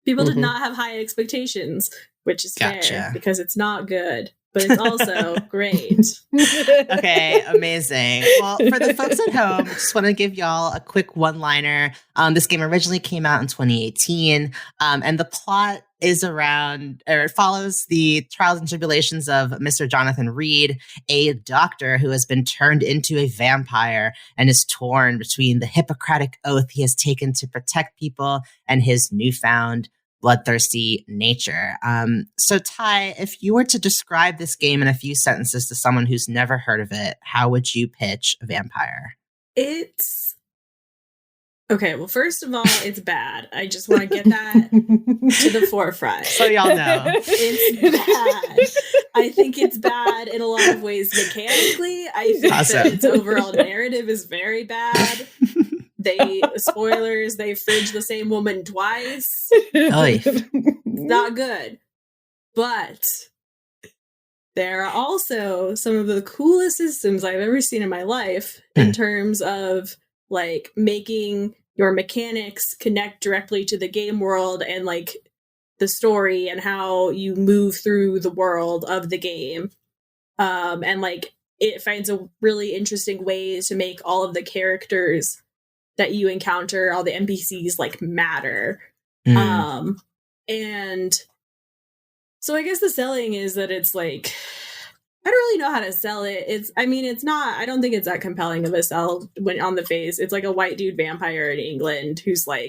People did not have high expectations, which is fair, because it's not good, but it's also great. Okay, amazing. Well, for the folks at home, I just want to give y'all a quick one-liner. This game originally came out in 2018, and the plot is it follows the trials and tribulations of Mr. Jonathan Reed, a doctor who has been turned into a vampire and is torn between the Hippocratic oath he has taken to protect people and his newfound bloodthirsty nature. So Ty, if you were to describe this game in a few sentences to someone who's never heard of it, how would you pitch Vampyr? Okay, well, first of all, it's bad. I just want to get that to the forefront. So y'all know. It's bad. I think it's bad in a lot of ways mechanically. I think that its overall narrative is very bad. Spoilers, they fridge the same woman twice. Not good. But there are also some of the coolest systems I've ever seen in my life in terms of making your mechanics connect directly to the game world and the story and how you move through the world of the game. And it finds a really interesting ways to make all of the characters that you encounter, all the NPCs matter. And so I guess the selling is that it's I don't really know how to sell it. I don't think it's that compelling of a sell when on the face. It's a white dude vampire in England who's oh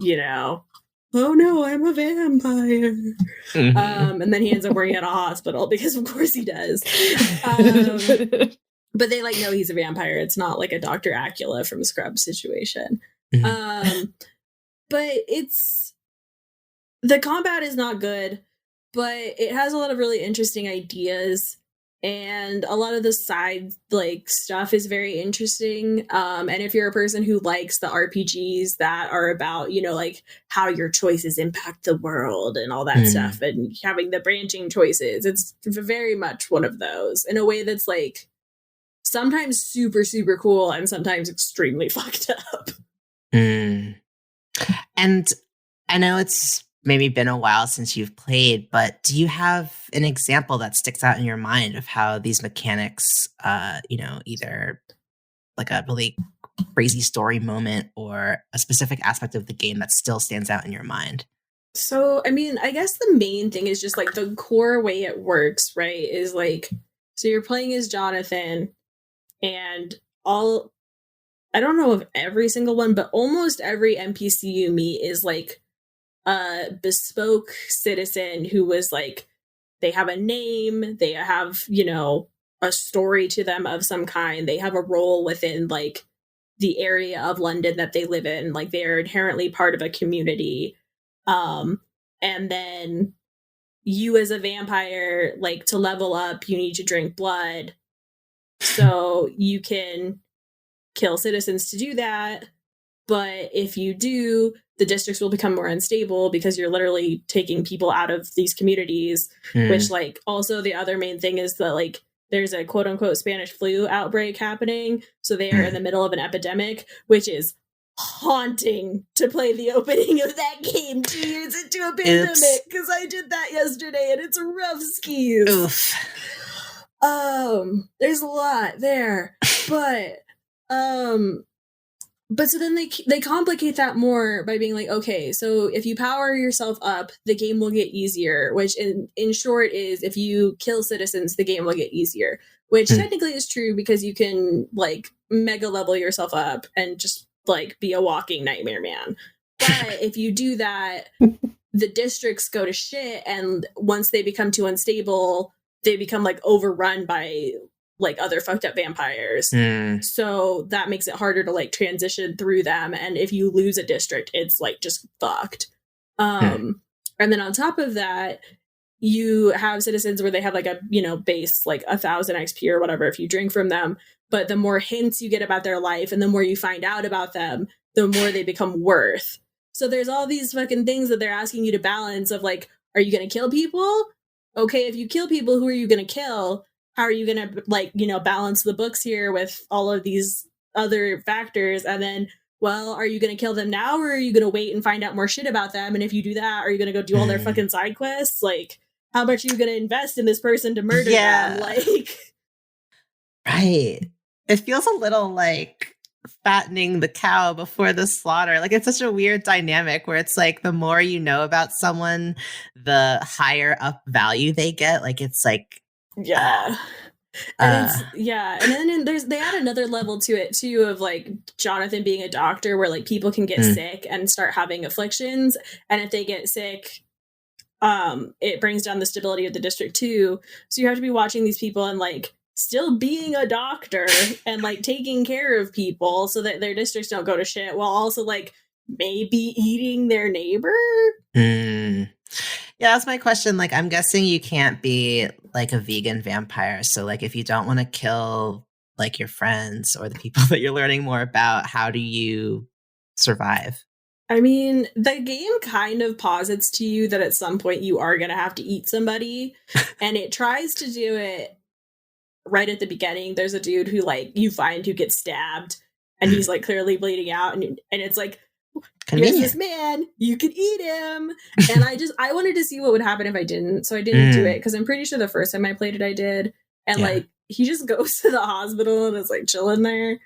no, I'm a vampire. And then he ends up working at a hospital because of course he does. But they know he's a vampire. It's not a Dr. Acula from Scrubs situation. But the combat is not good, but it has a lot of really interesting ideas, and a lot of the side stuff is very interesting. And if you're a person who likes the RPGs that are about how your choices impact the world and all that stuff, and having the branching choices, it's very much one of those in a way that's sometimes super, super cool and sometimes extremely fucked up. And I know it's maybe been a while since you've played, but do you have an example that sticks out in your mind of how these mechanics, either a really crazy story moment or a specific aspect of the game that still stands out in your mind? So, I guess the main thing is just the core way it works, right? Is so you're playing as Jonathan, and I don't know if every single one, but almost every NPC you meet is a bespoke citizen who was they have a name, they have, a story to them of some kind, they have a role within the area of London that they live in, they're inherently part of a community. And then you as a vampire, to level up, you need to drink blood. So you can kill citizens to do that. But if you do, the districts will become more unstable because you're literally taking people out of these communities, which also the other main thing is that there's a quote unquote Spanish flu outbreak happening. So they are in the middle of an epidemic, which is haunting to play the opening of that game 2 years into a pandemic, because I did that yesterday and it's rough skis. Oof. There's a lot there, but so then they complicate that more by being like, okay, so if you power yourself up, the game will get easier, which in short is if you kill citizens, the game will get easier, which technically is true because you can like mega level yourself up and just like be a walking nightmare man. But if you do that, the districts go to shit, and once they become too unstable, they become like overrun by like other fucked up vampires. So that makes it harder to like transition through them. And if you lose a district, it's like just fucked. And then on top of that, you have citizens where they have like a, base like 1,000 XP or whatever if you drink from them. But the more hints you get about their life and the more you find out about them, the more they become worth. So there's all these fucking things that they're asking you to balance of like, are you going to kill people? Okay, if you kill people, who are you going to kill? How are you going to, like, balance the books here with all of these other factors? And then, well, are you going to kill them now, or are you going to wait and find out more shit about them? And if you do that, are you going to go do all their fucking side quests? Like, how much are you going to invest in this person to murder them? Like, right. It feels a little like fattening the cow before the slaughter. Like, it's such a weird dynamic where it's like the more you know about someone, the higher up value they get. Like, it's like, yeah. And then they add another level to it too of like Jonathan being a doctor where like people can get sick and start having afflictions, and if they get sick, it brings down the stability of the district too. So you have to be watching these people and like still being a doctor and like taking care of people so that their districts don't go to shit, while also like maybe eating their neighbor. Yeah, that's my question. Like, I'm guessing you can't be like a vegan vampire. So like, if you don't want to kill like your friends or the people that you're learning more about, how do you survive? I mean, the game kind of posits to you that at some point you are going to have to eat somebody, and it tries to do it right at the beginning. There's a dude who like you find who gets stabbed and he's like clearly bleeding out, and it's like, here's this man, you could eat him. And I wanted to see what would happen if I didn't, so I didn't do it, because I'm pretty sure the first time I played it I did, and like he just goes to the hospital and is like chilling there.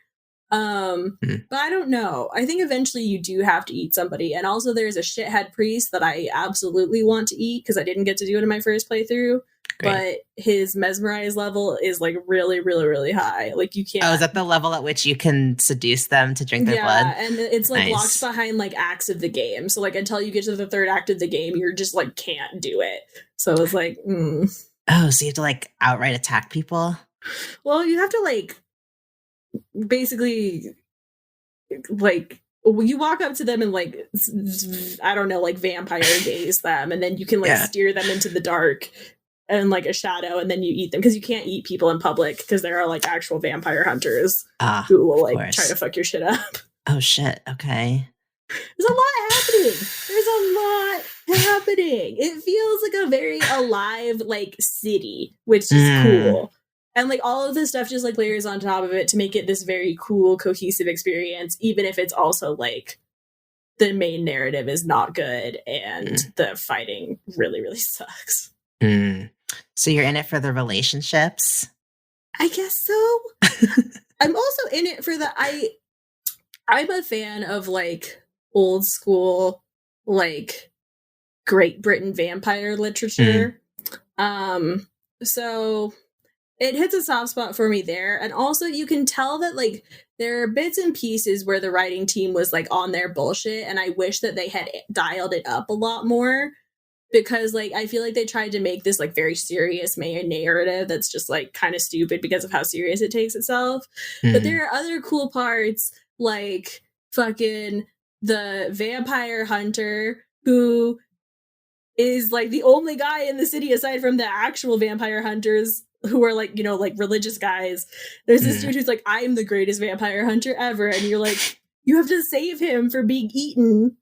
But I don't know, I think eventually you do have to eat somebody. And also there's a shithead priest that I absolutely want to eat because I didn't get to do it in my first playthrough. Great. But his mesmerize level is like really, really, really high. Like you can't. Oh, is that the level at which you can seduce them to drink their blood? Yeah, and it's like locked behind like acts of the game. So like until you get to the third act of the game, you're just like can't do it. So it's like, Oh, so you have to like outright attack people? Well, you have to like basically like you walk up to them and like I don't know, like vampire gaze them, and then you can like steer them into the dark and like a shadow, and then you eat them, because you can't eat people in public because there are like actual vampire hunters who will like try to fuck your shit up. Oh shit. Okay. There's a lot happening. It feels like a very alive like city, which is cool. And like all of this stuff just like layers on top of it to make it this very cool, cohesive experience, even if it's also like the main narrative is not good and the fighting really, really sucks. So you're in it for the relationships? I guess so. I'm also in it for I'm a fan of like old school, like Great Britain vampire literature. So it hits a soft spot for me there. And also you can tell that like there are bits and pieces where the writing team was like on their bullshit, and I wish that they had dialed it up a lot more. Because like I feel like they tried to make this like very serious main narrative that's just like kind of stupid because of how serious it takes itself. But there are other cool parts, like fucking the vampire hunter who is like the only guy in the city aside from the actual vampire hunters who are like, like religious guys. There's this dude who's like, I am the greatest vampire hunter ever, and you're like, you have to save him for being eaten.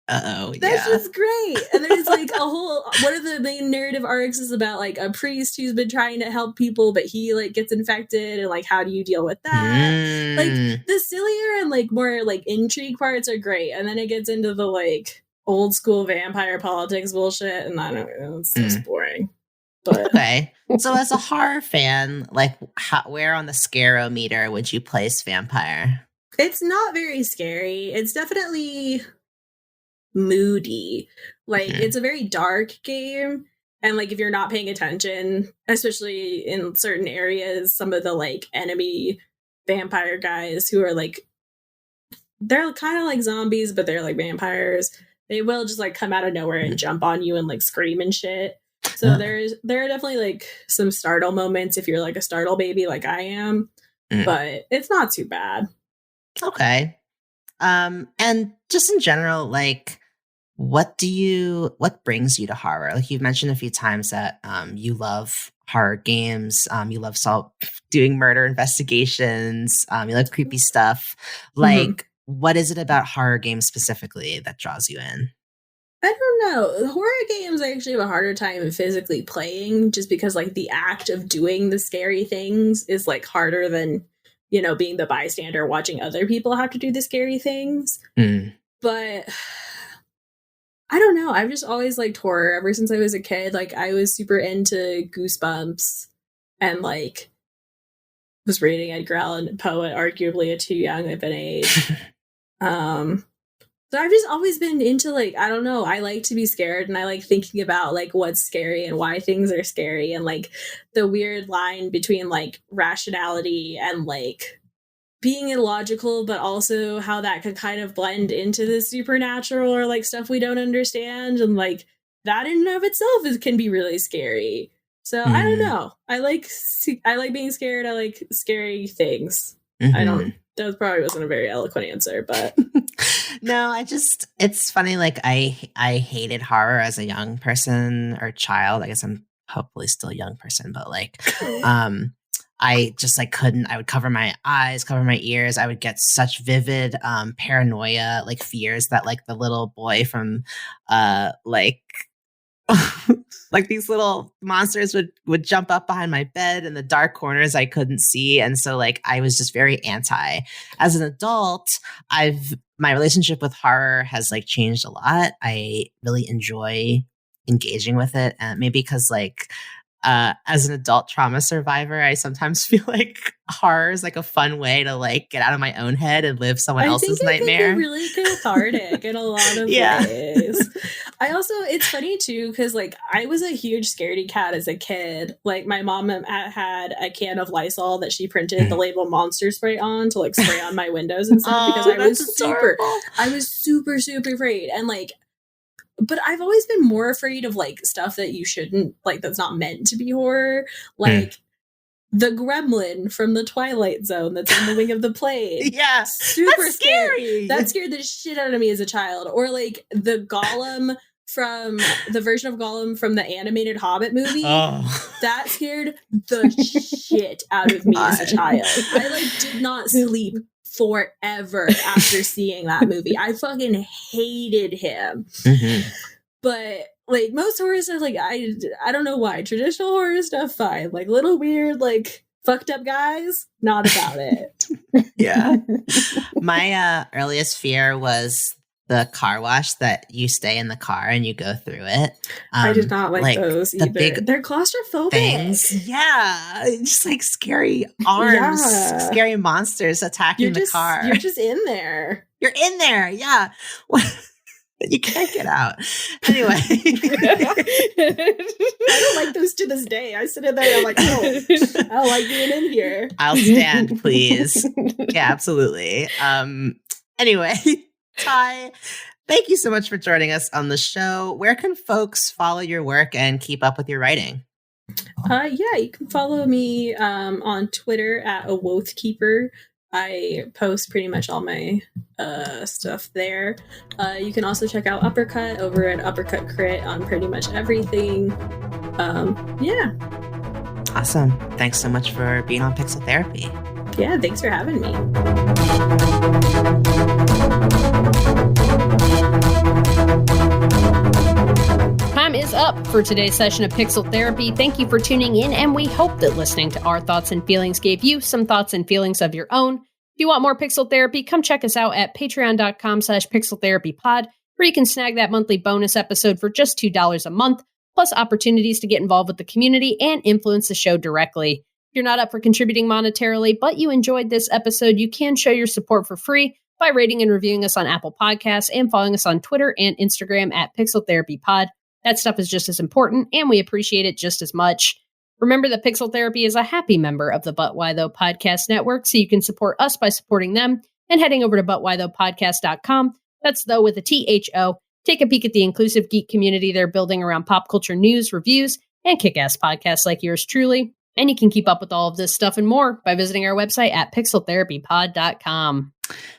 That's just great. And there's like a whole, one of the main narrative arcs is about like a priest who's been trying to help people, but he like gets infected, and like how do you deal with that? Like the sillier and like more like intrigue parts are great, and then it gets into the like old school vampire politics bullshit, and I don't know, it's just boring. But okay, so as a horror fan, like where on the scarometer would you place Vampyr? It's not very scary. It's definitely moody. Like it's a very dark game, and like if you're not paying attention, especially in certain areas, some of the like enemy vampire guys who are like, they're kind of like zombies, but they're like vampires. They will just like come out of nowhere and jump on you and like scream and shit. So there are definitely like some startle moments if you're like a startle baby like I am, but it's not too bad. Okay. And just in general, like, what brings you to horror? Like you've mentioned a few times that you love horror games, you love doing murder investigations, you like creepy stuff. Like, what is it about horror games specifically that draws you in? I don't know. Horror games I actually have a harder time physically playing, just because like the act of doing the scary things is like harder than, you know, being the bystander watching other people have to do the scary things. But I don't know. I've just always liked horror ever since I was a kid. Like I was super into Goosebumps and like was reading Edgar Allan Poe at arguably a too young of an age. So I've just always been into like, I don't know, I like to be scared, and I like thinking about like what's scary and why things are scary, and like the weird line between like rationality and like being illogical, but also how that could kind of blend into the supernatural or like stuff we don't understand, and like that in and of itself can be really scary. So I don't know. I like being scared. I like scary things. That probably wasn't a very eloquent answer, but no, it's funny. Like I hated horror as a young person or child. I guess I'm hopefully still a young person, but like, I just like couldn't. I would cover my eyes, cover my ears. I would get such vivid paranoia, like fears that like the little boy from like like these little monsters would jump up behind my bed in the dark corners I couldn't see. And so like I was just very anti. As an adult, my relationship with horror has like changed a lot. I really enjoy engaging with it, and maybe because like as an adult trauma survivor, I sometimes feel like horror is like a fun way to like get out of my own head and live someone else's nightmare. Can be really cathartic in a lot of ways. I also, it's funny too, because like I was a huge scaredy cat as a kid. Like my mom had a can of Lysol that she printed the label Monster Spray on to like spray on my windows and stuff, because I was super, super afraid. And like, but I've always been more afraid of like stuff that you shouldn't, like that's not meant to be horror. Like the gremlin from the Twilight Zone that's on the wing of the plane. Yeah. Super scary. That scared the shit out of me as a child. Or like the Gollum from the version of Gollum from the animated Hobbit movie. That scared the shit out of me as a child. I like did not sleep forever after seeing that movie. I fucking hated him. But like most horror stuff, like I don't know why. Traditional horror stuff, fine. Like little weird, like fucked up guys, not about it. Yeah. My earliest fear was the car wash that you stay in the car and you go through it. I did not like those either. They're claustrophobic. Things. Yeah. Just like scary arms, scary monsters attacking the car. You're just in there. You're in there. Yeah. You can't get out. Anyway. I don't like those to this day. I sit in there and I'm like, oh, I don't like being in here. I'll stand, please. Yeah, absolutely. Anyway, Ty, thank you so much for joining us on the show. Where can folks follow your work and keep up with your writing? You can follow me on Twitter at awothkeeper. I post pretty much all my stuff there. You can also check out Uppercut over at Uppercut Crit on pretty much everything. Yeah. Awesome. Thanks so much for being on Pixel Therapy. Yeah, thanks for having me. is up for today's session of Pixel Therapy. Thank you for tuning in, and we hope that listening to our thoughts and feelings gave you some thoughts and feelings of your own. If you want more Pixel Therapy, come check us out at patreon.com/pixeltherapypod, where you can snag that monthly bonus episode for just $2 a month, plus opportunities to get involved with the community and influence the show directly. If you're not up for contributing monetarily, but you enjoyed this episode, you can show your support for free by rating and reviewing us on Apple Podcasts and following us on Twitter and Instagram at Pixel Therapy Pod. That stuff is just as important, and we appreciate it just as much. Remember that Pixel Therapy is a happy member of the But Why Though Podcast Network, so you can support us by supporting them and heading over to butwhythoughpodcast.com. That's though with a THO. Take a peek at the inclusive geek community they're building around pop culture news, reviews, and kick-ass podcasts like yours truly. And you can keep up with all of this stuff and more by visiting our website at pixeltherapypod.com.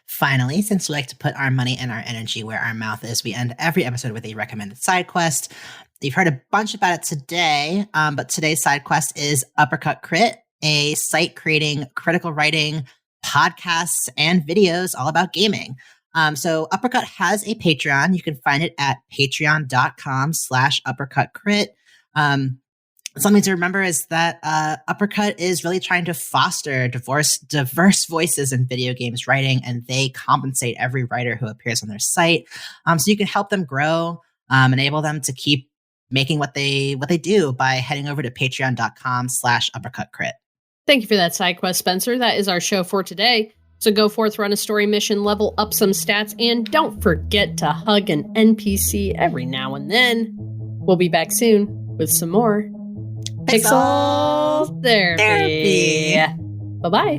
Finally, since we like to put our money and our energy where our mouth is, we end every episode with a recommended side quest. You've heard a bunch about it today, but today's side quest is Uppercut Crit, a site creating critical writing, podcasts, and videos all about gaming. So Uppercut has a Patreon. You can find it at patreon.com/uppercutcrit. Something to remember is that Uppercut is really trying to foster diverse voices in video games writing, and they compensate every writer who appears on their site. So you can help them grow, enable them to keep making what they do by heading over to patreon.com/uppercutcrit. Thank you for that side quest, Spencer. That is our show for today. So go forth, run a story mission, level up some stats, and don't forget to hug an NPC every now and then. We'll be back soon with some more Pixel Therapy. Bye-bye.